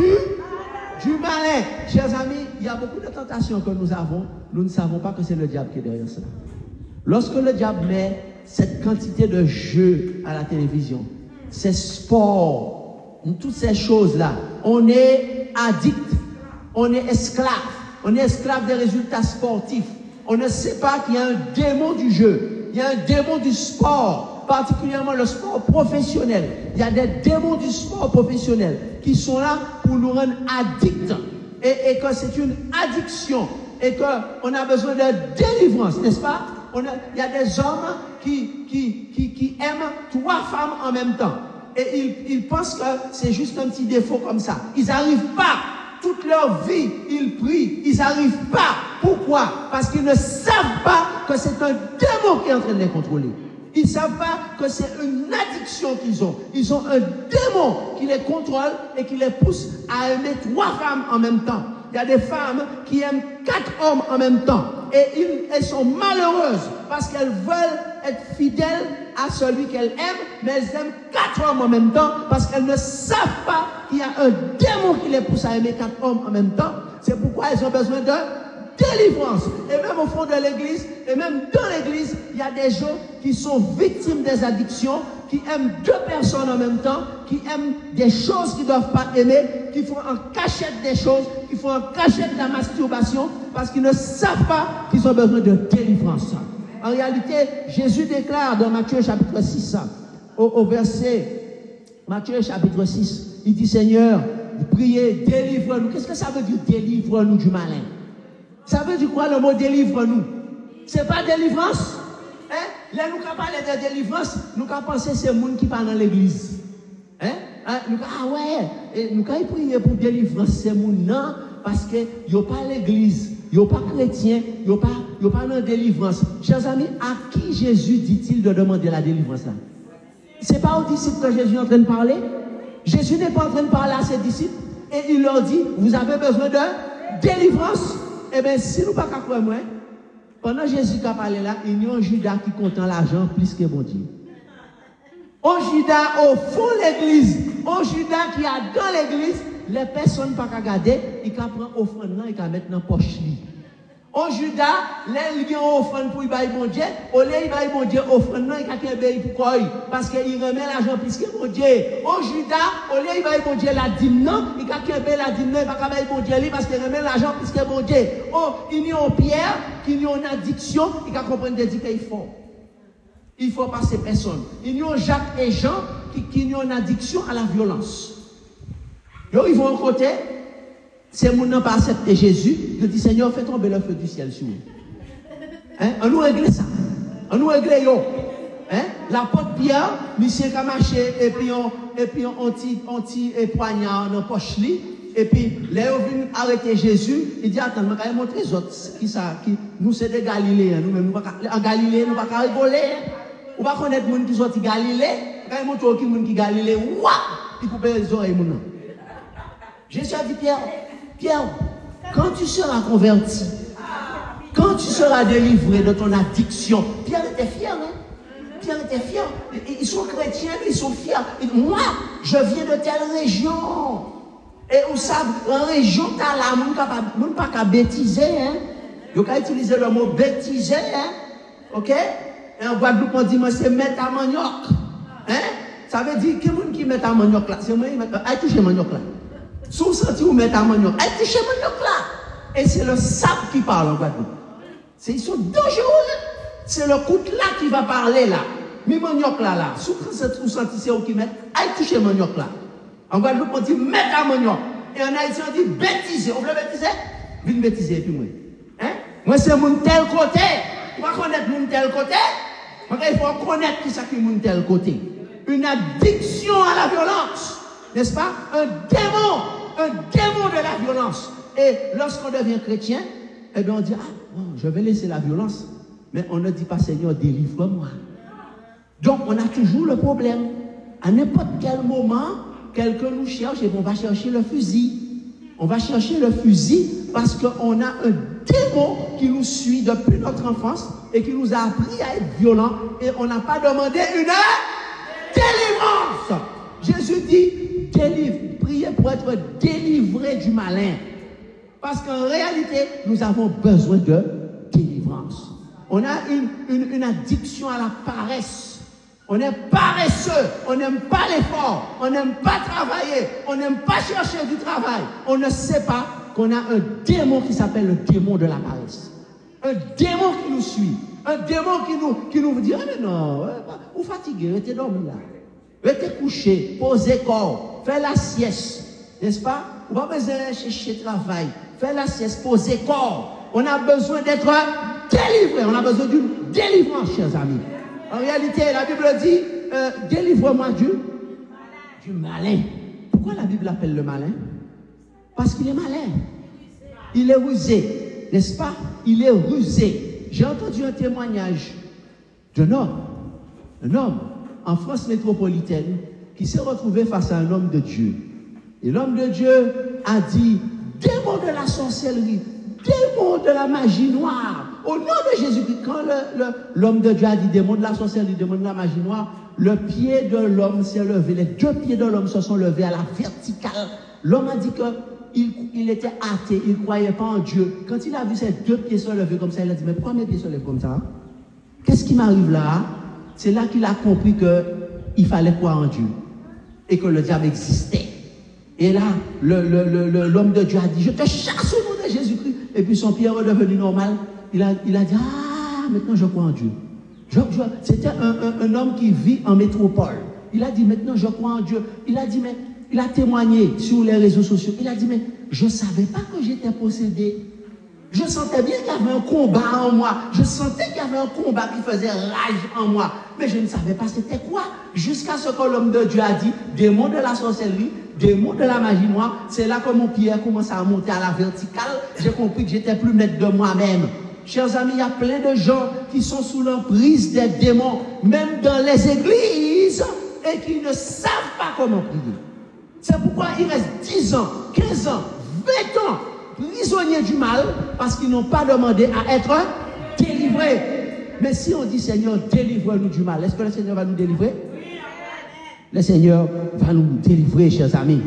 Speaker 1: du malin. Chers amis, il y a beaucoup de tentations que nous avons. Nous ne savons pas que c'est le diable qui est derrière cela. Lorsque le diable met cette quantité de jeux à la télévision, ces sports, toutes ces choses-là, on est addict, on est esclave des résultats sportifs. On ne sait pas qu'il y a un démon du jeu, il y a un démon du sport, particulièrement le sport professionnel. Il y a des démons du sport professionnel qui sont là pour nous rendre addicts. Et que c'est une addiction. Et qu'on a besoin de délivrance, n'est-ce pas? Il y a des hommes qui aiment 3 femmes en même temps. Et ils pensent que c'est juste un petit défaut comme ça. Ils n'arrivent pas. Toute leur vie, ils prient. Ils n'arrivent pas. Pourquoi? Parce qu'ils ne savent pas que c'est un démon qui est en train de les contrôler. Ils ne savent pas que c'est une addiction qu'ils ont. Ils ont un démon qui les contrôle et qui les pousse à aimer 3 femmes en même temps. Il y a des femmes qui aiment 4 hommes en même temps. Et elles sont malheureuses parce qu'elles veulent être fidèles à celui qu'elles aiment, mais elles aiment 4 hommes en même temps parce qu'elles ne savent pas qu'il y a un démon qui les pousse à aimer 4 hommes en même temps. C'est pourquoi elles ont besoin de délivrance. Et même au fond de l'église, et même dans l'église, il y a des gens qui sont victimes des addictions, qui aiment 2 personnes en même temps, qui aiment des choses qu'ils ne doivent pas aimer, qui font en cachette des choses, qui font en cachette de la masturbation, parce qu'ils ne savent pas qu'ils ont besoin de délivrance. En réalité, Jésus déclare dans Matthieu chapitre 6, au verset, Matthieu chapitre 6, il dit, Seigneur, priez, délivre-nous. Qu'est-ce que ça veut dire, délivre-nous du malin? Ça veut dire quoi le mot délivre-nous? C'est pas délivrance? Hein? Là, nous quand parler de délivrance, nous quand penser c'est le monde qui parle dans l'église. Hein? Nous ah ouais, et nous quand prier pour délivrance, c'est monde non, parce que yo pas l'église, yo pas chrétien, yo pas dans délivrance. Chers amis, à qui Jésus dit-il de demander la délivrance là? C'est pas aux disciples que Jésus est en train de parler. Jésus n'est pas en train de parler à ses disciples et il leur dit, vous avez besoin de délivrance. Eh bien, si nous ne pouvons pas croire, pendant Jésus qui a parlé là, il y a un Judas qui compte l'argent plus que bon Dieu. Un Judas au fond de l'église, un Judas qui est dans l'église, les personnes ne peuvent pas regarder, il prend offrande là, il va mettre dans la poche. Un Judas, les gens ont offrande pour y bon Dieu, au lieu de bon Dieu, offrande là, il va faire pour quoi? Parce qu'il remet l'argent plus que bon Dieu. Un Judas, au lieu de bon Dieu la dîme non, il va faire la dîme non, il va faire bon Dieu parce qu'il remet l'argent plus que bon Dieu. Oh, il y a un Pierre qui a une addiction, il va comprendre qu'il faut. Il faut passer personne. Il y a Jacques et Jean qui ont une addiction à la violence. Ils vont au côté. Ces gens n'ont pas accepté Jésus. Ils disent, Seigneur, fais tomber le feu du ciel sur nous. Hein? On nous règle ça. On nous règle yo. Hein? L'apôtre Pierre, monsieur qui a marché, et puis on tire poignard dans la poche. Et puis, là, on vient arrêter Jésus. Il dit, attends, je vais montrer les autres. Nous, c'est des Galiléens. Nous-mêmes, en Galilée, nous ne pouvons pas rigoler. On ne va pas connaître les gens qui sont de Galilée. Quand ils montrent qui sont de Galilée, ils coupent les oreilles. Jésus a dit, Pierre, quand tu seras converti, quand tu seras délivré de ton addiction, Pierre était fier, hein? Pierre était fier. Ils sont chrétiens, ils sont fiers. Moi, je viens de telle région. Et vous savez, en région, tu as là, on ne peut pas bêtiser, hein? Il faut utiliser le mot bêtiser, hein? Ok? Et en Guadeloupe, on dit, moi, c'est mettre à manioc. Hein? Ça veut dire, qui met à manioc là? C'est moi qui met à toucher manioc là. Si vous sentez où mettre à manioc, elle touche manioc là. Et c'est le sable qui parle en Guadeloupe. Ils sont dangereux. C'est le coup là qui va parler là. Mais manioc là. Sous vous sentez c'est qui met, aille toucher manioc là. En Guadeloupe, on dit mettre à manioc. Et en Haïti, on dit bêtiser. On veut bêtiser? Vine bêtiser, puis moi. Hein? Moi, c'est mon tel côté. On va connaître mon tel côté. Il faut connaître qui c'est qui mon tel côté. Une addiction à la violence. N'est-ce pas? Un démon de la violence. Et lorsqu'on devient chrétien, eh bien on dit, je vais laisser la violence. Mais on ne dit pas, Seigneur, délivre-moi. Donc on a toujours le problème. À n'importe quel moment, quelqu'un nous cherche et on va chercher le fusil. On va chercher le fusil parce qu'on a un démon qui nous suit depuis notre enfance et qui nous a appris à être violents et on n'a pas demandé une délivrance. Jésus dit, priez pour être délivré du malin. Parce qu'en réalité, nous avons besoin de délivrance. On a une addiction à la paresse. On est paresseux, on n'aime pas l'effort, on n'aime pas travailler, on n'aime pas chercher du travail. On ne sait pas qu'on a un démon qui s'appelle le démon de la paresse. Un démon qui nous suit, un démon qui nous dit, ah mais non, vous fatiguez, restez dormi là. Restez couché, posez corps, faites la sieste, n'est-ce pas? Vous n'avez pas besoin de chercher travail, faites la sieste, posez corps. On a besoin d'être délivré, on a besoin d'une délivrance, chers amis. En réalité, la Bible dit, délivre-moi du malin. Pourquoi la Bible l'appelle le malin? Parce qu'il est malin. Il est rusé, n'est-ce pas? Il est rusé. J'ai entendu un témoignage d'un homme en France métropolitaine qui s'est retrouvé face à un homme de Dieu. Et l'homme de Dieu a dit, démon de la sorcellerie, démon de la magie noire, au nom de Jésus-Christ, quand l'homme de Dieu a dit démon de la sorcellerie, démon de la magie noire, le pied de l'homme s'est levé, les deux pieds de l'homme se sont levés à la verticale. L'homme a dit qu'il était athée, il ne croyait pas en Dieu. Quand il a vu ses deux pieds se lever comme ça, il a dit, mais pourquoi mes pieds se lèvent comme ça? Qu'est-ce qui m'arrive là? C'est là qu'il a compris qu'il fallait croire en Dieu et que le diable existait. Et là, l'homme de Dieu a dit, je te chasse au nom de Jésus-Christ. Et puis son pied est redevenu normal. Il a dit, maintenant je crois en Dieu. C'était un homme qui vit en métropole. Il a dit, maintenant je crois en Dieu. Il a dit, mais il a témoigné sur les réseaux sociaux. Il a dit, mais je ne savais pas que j'étais possédé. Je sentais bien qu'il y avait un combat en moi. Je sentais qu'il y avait un combat qui faisait rage en moi. Mais je ne savais pas c'était quoi. Jusqu'à ce que l'homme de Dieu a dit, démon de la sorcellerie, démon de la magie noire. C'est là que mon pied a commencé à monter à la verticale. J'ai compris que j'étais plus maître de moi-même. Chers amis, il y a plein de gens qui sont sous l'emprise des démons, même dans les églises, et qui ne savent pas comment prier. C'est pourquoi il reste 10 ans, 15 ans, 20 ans prisonniers du mal, parce qu'ils n'ont pas demandé à être délivrés. Mais si on dit, Seigneur, délivre-nous du mal, est-ce que le Seigneur va nous délivrer? Le Seigneur va nous délivrer, chers amis.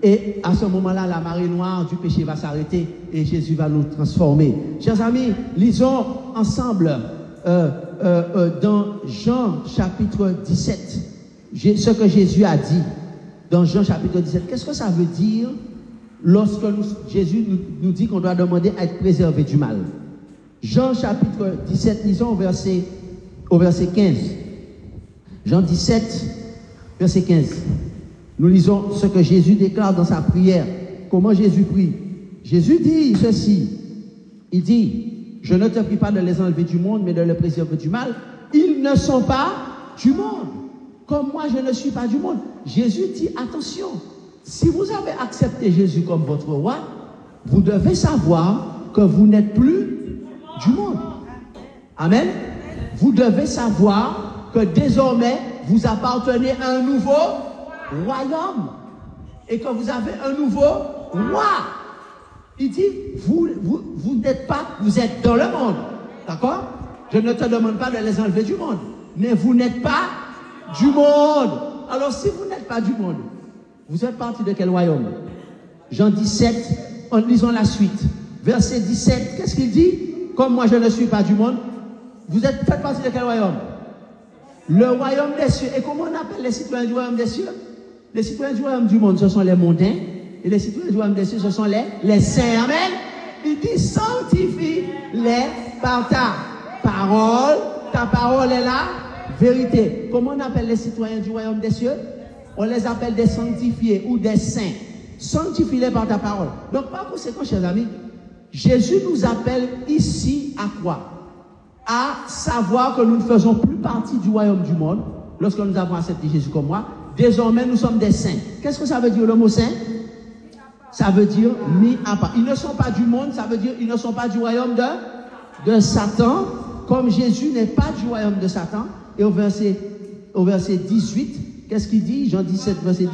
Speaker 1: Et à ce moment-là, la marée noire du péché va s'arrêter et Jésus va nous transformer. Chers amis, lisons ensemble dans Jean chapitre 17, ce que Jésus a dit dans Jean chapitre 17. Qu'est-ce que ça veut dire lorsque Jésus nous dit qu'on doit demander à être préservé du mal? Jean chapitre 17, lisons au verset 15. Jean 17, verset 15. Nous lisons ce que Jésus déclare dans sa prière. Comment Jésus prie? Jésus dit ceci. Il dit, je ne te prie pas de les enlever du monde, mais de les préserver du mal. Ils ne sont pas du monde, comme moi je ne suis pas du monde. Jésus dit, attention, si vous avez accepté Jésus comme votre roi, vous devez savoir que vous n'êtes plus du monde. Amen. Vous devez savoir que désormais, vous appartenez à un nouveau royaume et que vous avez un nouveau roi. Il dit, vous n'êtes pas, vous êtes dans le monde. D'accord? Je ne te demande pas de les enlever du monde, mais vous n'êtes pas du monde. Alors si vous n'êtes pas du monde, vous êtes parti de quel royaume? Jean 17, en lisant la suite. Verset 17, qu'est-ce qu'il dit? Comme moi je ne suis pas du monde, vous faites partie de quel royaume? Le royaume des cieux. Et comment on appelle les citoyens du royaume des cieux? Les citoyens du royaume du monde, ce sont les mondains. Et les citoyens du royaume des cieux, ce sont les saints. Amen. Il dit, dit sanctifie-les par ta parole. Ta parole est la vérité. Comment on appelle les citoyens du royaume des cieux? On les appelle des sanctifiés ou des saints. Sanctifie-les par ta parole. Donc, par conséquent, chers amis, Jésus nous appelle ici à quoi? À savoir que nous ne faisons plus partie du royaume du monde lorsque nous avons accepté Jésus comme moi. Désormais, nous sommes des saints. Qu'est-ce que ça veut dire le mot saint? Ça veut dire mis à part. Ils ne sont pas du monde, ça veut dire ils ne sont pas du royaume de Satan, comme Jésus n'est pas du royaume de Satan. Et au verset 18, qu'est-ce qu'il dit? Jean 17, verset 10.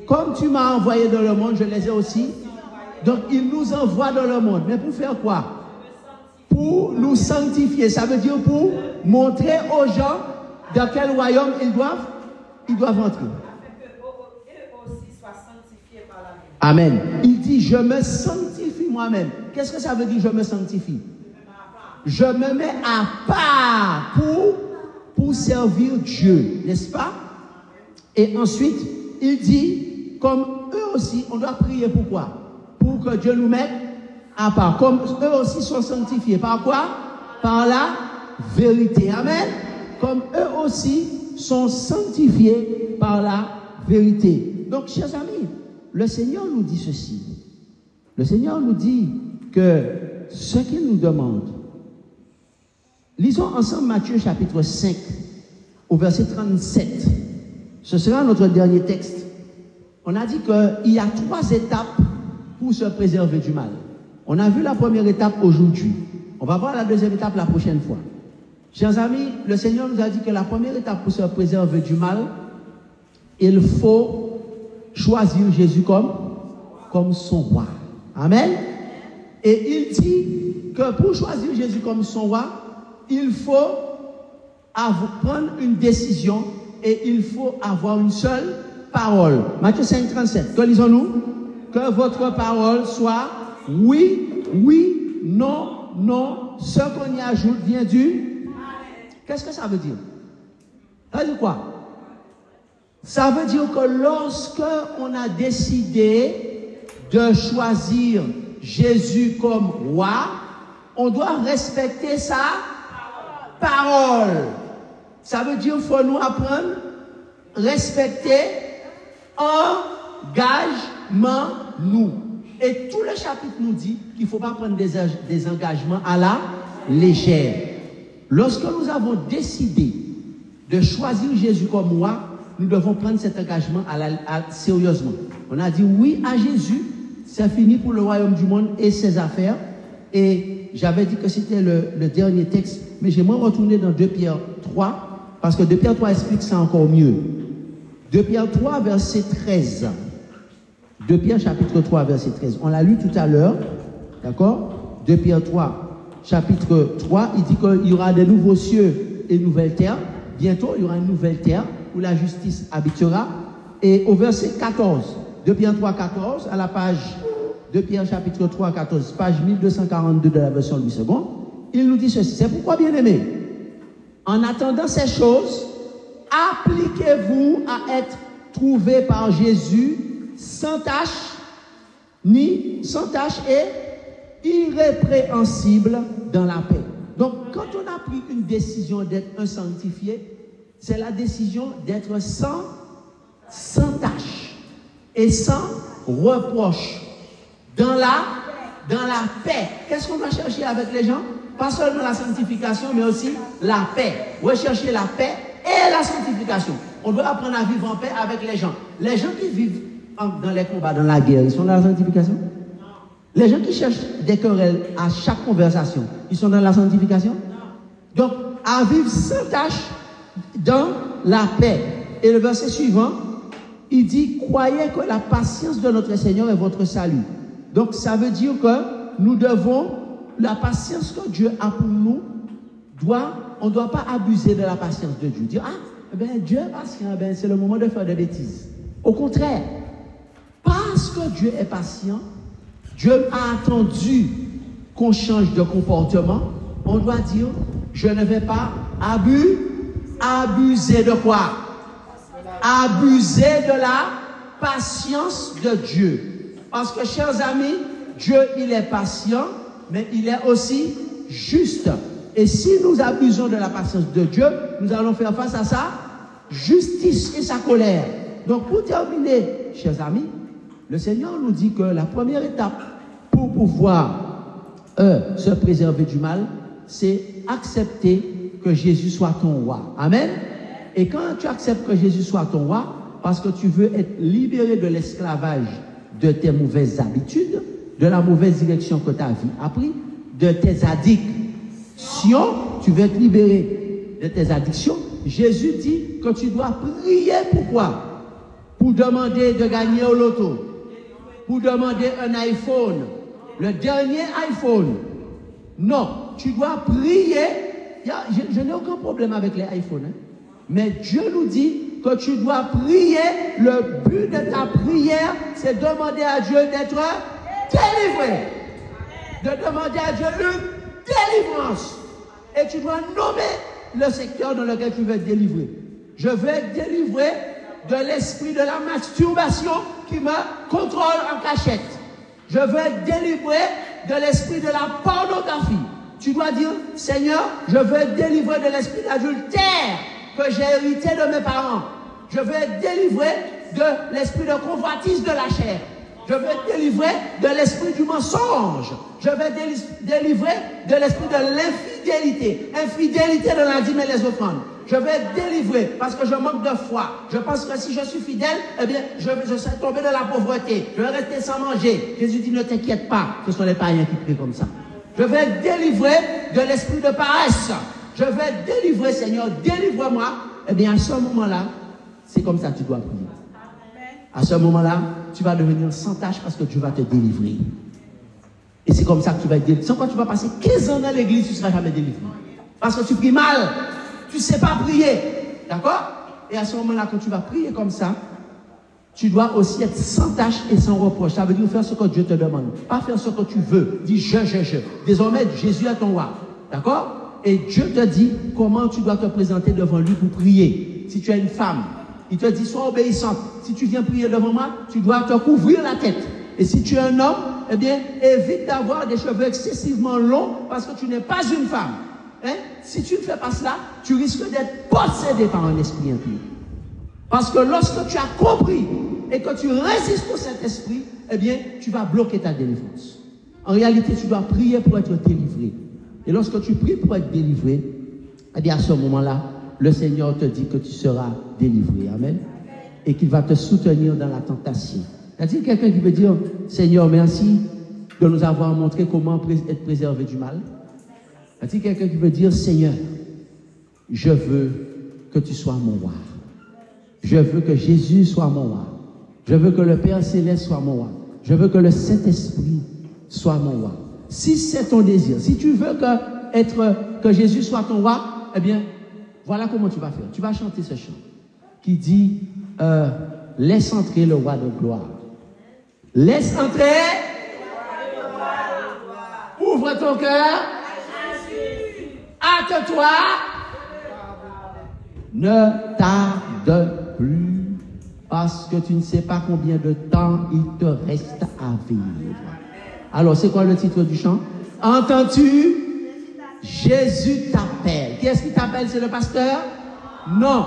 Speaker 1: Comme tu m'as envoyé dans le monde, je les ai aussi. Donc, il nous envoie dans le monde. Mais pour faire quoi? Pour nous sanctifier. Ça veut dire pour montrer aux gens dans quel royaume ils doivent entrer. Amen. Il dit, je me sanctifie moi-même. Qu'est-ce que ça veut dire, je me sanctifie? Je me mets à part pour servir Dieu, n'est-ce pas? Et ensuite, il dit, comme eux aussi, on doit prier pourquoi? Pour que Dieu nous mette à part. Comme eux aussi sont sanctifiés. Par quoi? Par la vérité. Amen. Comme eux aussi sont sanctifiés par la vérité. Donc, chers amis, le Seigneur nous dit ceci. Le Seigneur nous dit que ce qu'il nous demande, lisons ensemble Matthieu chapitre 5 au verset 37. Ce sera notre dernier texte. On a dit qu'il y a 3 étapes pour se préserver du mal. On a vu la première étape aujourd'hui. On va voir la deuxième étape la prochaine fois. Chers amis, le Seigneur nous a dit que la première étape pour se préserver du mal, il faut choisir Jésus comme son roi. Amen. Et il dit que pour choisir Jésus comme son roi, il faut prendre une décision et il faut avoir une seule parole. Matthieu 5, 37. Que lisons-nous? Que votre parole soit oui, oui, non, non. Ce qu'on y ajoute vient du... Qu'est-ce que ça veut dire? Ça veut dire quoi? Ça veut dire que lorsque on a décidé de choisir Jésus comme roi, on doit respecter sa parole. Ça veut dire qu'il faut nous apprendre respecter, engagement nous. Et tout le chapitre nous dit qu'il ne faut pas prendre des engagements à la légère. Lorsque nous avons décidé de choisir Jésus comme roi, nous devons prendre cet engagement sérieusement. On a dit oui à Jésus, c'est fini pour le royaume du monde et ses affaires. Et j'avais dit que c'était le dernier texte, mais j'aimerais retourner dans 2 Pierre 3, parce que 2 Pierre 3 explique ça encore mieux. 2 Pierre 3, verset 13. 2 Pierre chapitre 3, verset 13. On l'a lu tout à l'heure, d'accord? 2 Pierre 3, chapitre 3, il dit qu'il y aura des nouveaux cieux et une nouvelle terre. Bientôt, il y aura une nouvelle terre où la justice habitera. Et au verset 14, 2 Pierre 3, 14, à la page 2 Pierre chapitre 3, 14, page 1242 de la version Louis II, il nous dit ceci. C'est pourquoi, bien-aimés, en attendant ces choses, appliquez-vous à être trouvés par Jésus sans tache et irrépréhensible dans la paix. Donc, quand on a pris une décision d'être un sanctifié, c'est la décision d'être sans tache et sans reproche dans la paix. Qu'est-ce qu'on va chercher avec les gens? Pas seulement la sanctification, mais aussi la paix. Rechercher la paix et la sanctification. On doit apprendre à vivre en paix avec les gens. Les gens qui vivent dans les combats, dans la guerre, ils sont dans la sanctification? Non. Les gens qui cherchent des querelles à chaque conversation, ils sont dans la sanctification? Non. Donc, à vivre sans tâche dans la paix. Et le verset suivant, il dit, croyez que la patience de notre Seigneur est votre salut. Donc, ça veut dire que nous devons, la patience que Dieu a pour nous, on ne doit pas abuser de la patience de Dieu. Dire, Dieu est patient, c'est le moment de faire des bêtises. Au contraire, parce que Dieu est patient, Dieu a attendu qu'on change de comportement. On doit dire, je ne vais pas abuser de quoi? Abuser de la patience de Dieu. Parce que, chers amis, Dieu, il est patient mais il est aussi juste. Et si nous abusons de la patience de Dieu, nous allons faire face à sa justice et sa colère. Donc pour terminer, chers amis, le Seigneur nous dit que la première étape pour pouvoir se préserver du mal, c'est accepter que Jésus soit ton roi. Amen. Et quand tu acceptes que Jésus soit ton roi, parce que tu veux être libéré de l'esclavage de tes mauvaises habitudes, de la mauvaise direction que ta vie a pris, de tes addictions, tu veux être libéré de tes addictions, Jésus dit que tu dois prier. Pourquoi? Pour demander de gagner au loto, pour demander un iPhone, le dernier iPhone. Non, tu dois prier. Je n'ai aucun problème avec les iPhones, hein. Mais Dieu nous dit que tu dois prier. Le but de ta prière, c'est demander à Dieu d'être délivré. De demander à Dieu une délivrance. Et tu dois nommer le secteur dans lequel tu veux être délivré. Je veux être délivré de l'esprit de la masturbation qui me contrôle en cachette. Je veux être délivré de l'esprit de la pornographie. Tu dois dire, Seigneur, je veux être délivré de l'esprit d'adultère que j'ai hérité de mes parents. Je veux être délivré de l'esprit de convoitise de la chair. Je veux être délivré de l'esprit du mensonge. Je veux être délivré de l'esprit de l'infidélité. Infidélité de la dîme et les offrandes. Je veux être délivré parce que je manque de foi. Je pense que si je suis fidèle, eh bien, je serai tombé dans la pauvreté. Je vais rester sans manger. Jésus dit, ne t'inquiète pas. Ce sont les païens qui prient comme ça. Je veux être délivré de l'esprit de paresse. Je veux être délivré, Seigneur. Délivre-moi. Eh bien, à ce moment-là, c'est comme ça que tu dois prier. À ce moment-là, tu vas devenir sans tâche parce que Dieu va te délivrer. Et c'est comme ça que tu vas être délivré. Sans quoi tu vas passer 15 ans dans l'église, tu ne seras jamais délivré. Parce que tu pries mal. Tu ne sais pas prier. D'accord? Et à ce moment-là, quand tu vas prier comme ça, tu dois aussi être sans tâche et sans reproche. Ça veut dire faire ce que Dieu te demande. Pas faire ce que tu veux. Dis je. Désormais, Jésus est ton roi. D'accord? Et Dieu te dit comment tu dois te présenter devant lui pour prier. Si tu es une femme, il te dit sois obéissante. Si tu viens prier devant moi, tu dois te couvrir la tête. Et si tu es un homme, eh bien, évite d'avoir des cheveux excessivement longs parce que tu n'es pas une femme. Hein? Si tu ne fais pas cela, tu risques d'être possédé par un esprit impur. Parce que lorsque tu as compris et que tu résistes au Saint-Esprit, eh bien, tu vas bloquer ta délivrance. En réalité, tu dois prier pour être délivré. Et lorsque tu pries pour être délivré, eh bien, à ce moment-là, le Seigneur te dit que tu seras délivré. Amen. Et qu'il va te soutenir dans la tentation. Y a-t-il quelqu'un qui veut dire, Seigneur, merci de nous avoir montré comment être préservé du mal? Y a-t-il quelqu'un qui veut dire, Seigneur, je veux que tu sois mon roi. Je veux que Jésus soit mon roi. Je veux que le Père Céleste soit mon roi. Je veux que le Saint-Esprit soit mon roi. Si c'est ton désir, si tu veux que Jésus soit ton roi, eh bien, voilà comment tu vas faire. Tu vas chanter ce chant qui dit, laisse entrer le roi de gloire. Laisse entrer. Ouvre ton cœur. Hâte-toi. Ne tarde plus. Parce que tu ne sais pas combien de temps il te reste à vivre. Alors, c'est quoi le titre du chant? Entends-tu? Jésus t'appelle. Qui est-ce qui t'appelle? C'est le pasteur? Non.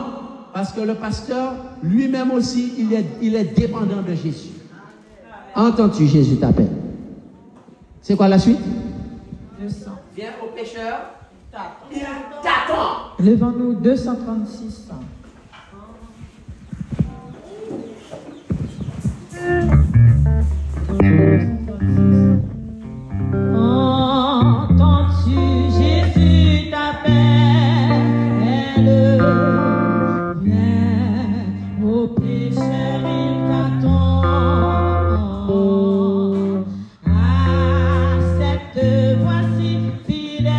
Speaker 1: Parce que le pasteur, lui-même aussi, il est dépendant de Jésus. Entends-tu? Jésus t'appelle. C'est quoi la suite?
Speaker 2: 200.
Speaker 1: Viens au pécheur. Il t'attend.
Speaker 2: Levons-nous 236.
Speaker 3: Entends-tu, Jésus t'appelle, viens au pécheur, il t'attend. Accepte, voici fidèle,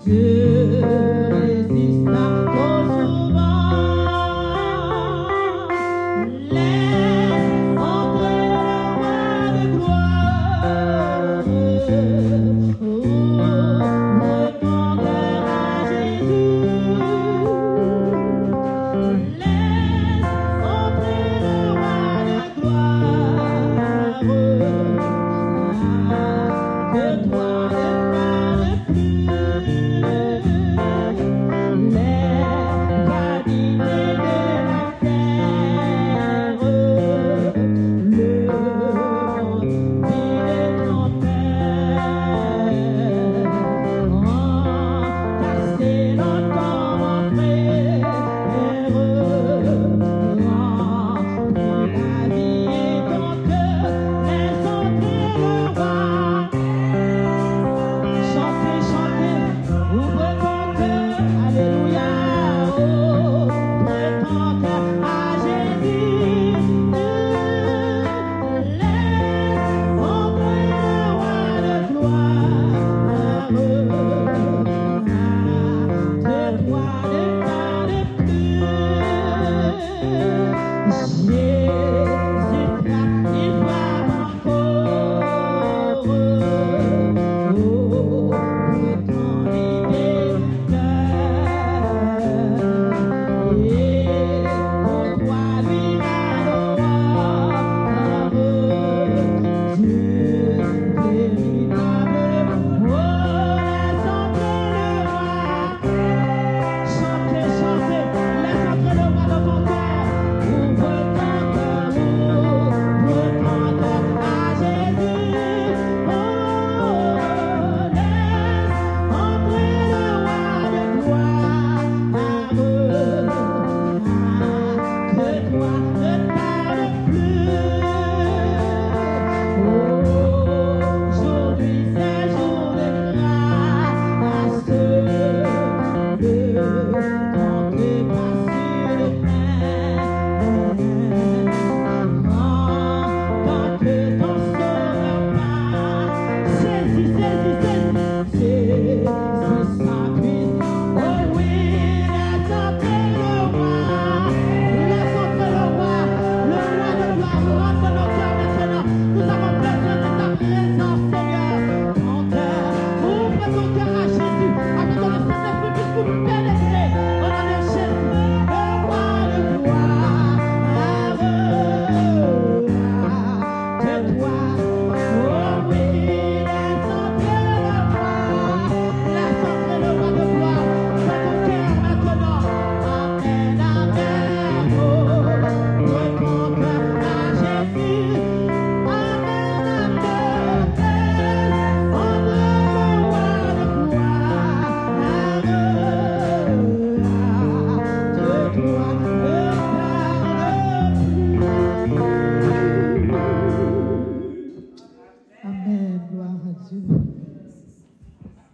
Speaker 3: Dieu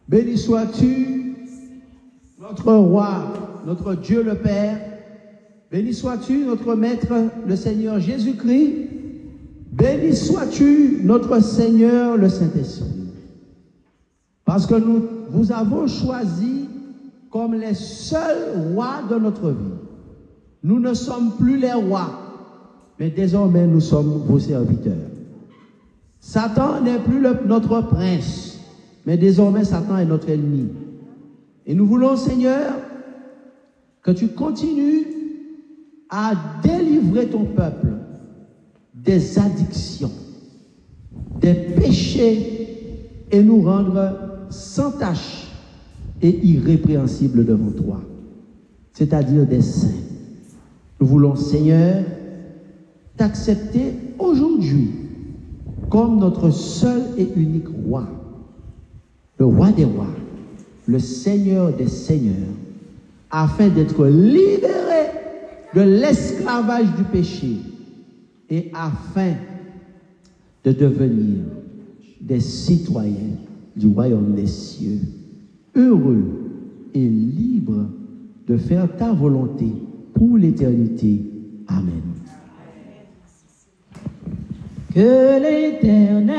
Speaker 1: Béni sois-tu, notre roi, notre Dieu le Père. Béni sois-tu, notre Maître, le Seigneur Jésus-Christ. Béni sois-tu, notre Seigneur, le Saint-Esprit. Parce que nous vous avons choisi comme les seuls rois de notre vie. Nous ne sommes plus les rois, mais désormais nous sommes vos serviteurs. Satan n'est plus notre prince, mais désormais Satan est notre ennemi. Et nous voulons, Seigneur, que tu continues à délivrer ton peuple des addictions, des péchés et nous rendre sans tache et irrépréhensibles devant toi, c'est-à-dire des saints. Nous voulons, Seigneur, t'accepter aujourd'hui comme notre seul et unique roi, le roi des rois, le Seigneur des seigneurs, afin d'être libérés de l'esclavage du péché et afin de devenir des citoyens du royaume des cieux, heureux et libres de faire ta volonté pour l'éternité. Amen.
Speaker 3: Que l'Éternel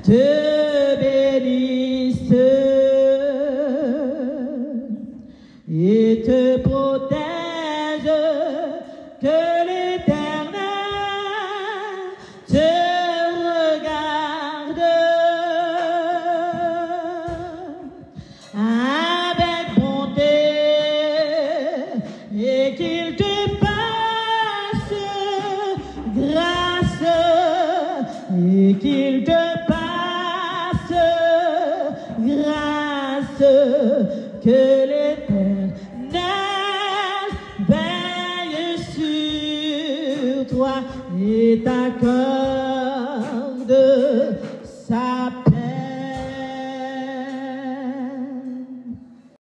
Speaker 3: te bénisse et te protège, que l'Éternel te regarde avec bonté et qu'il te passe grâce et qu'il te passe grâce, que l'Éternel veille sur toi et t'accorde sa paix.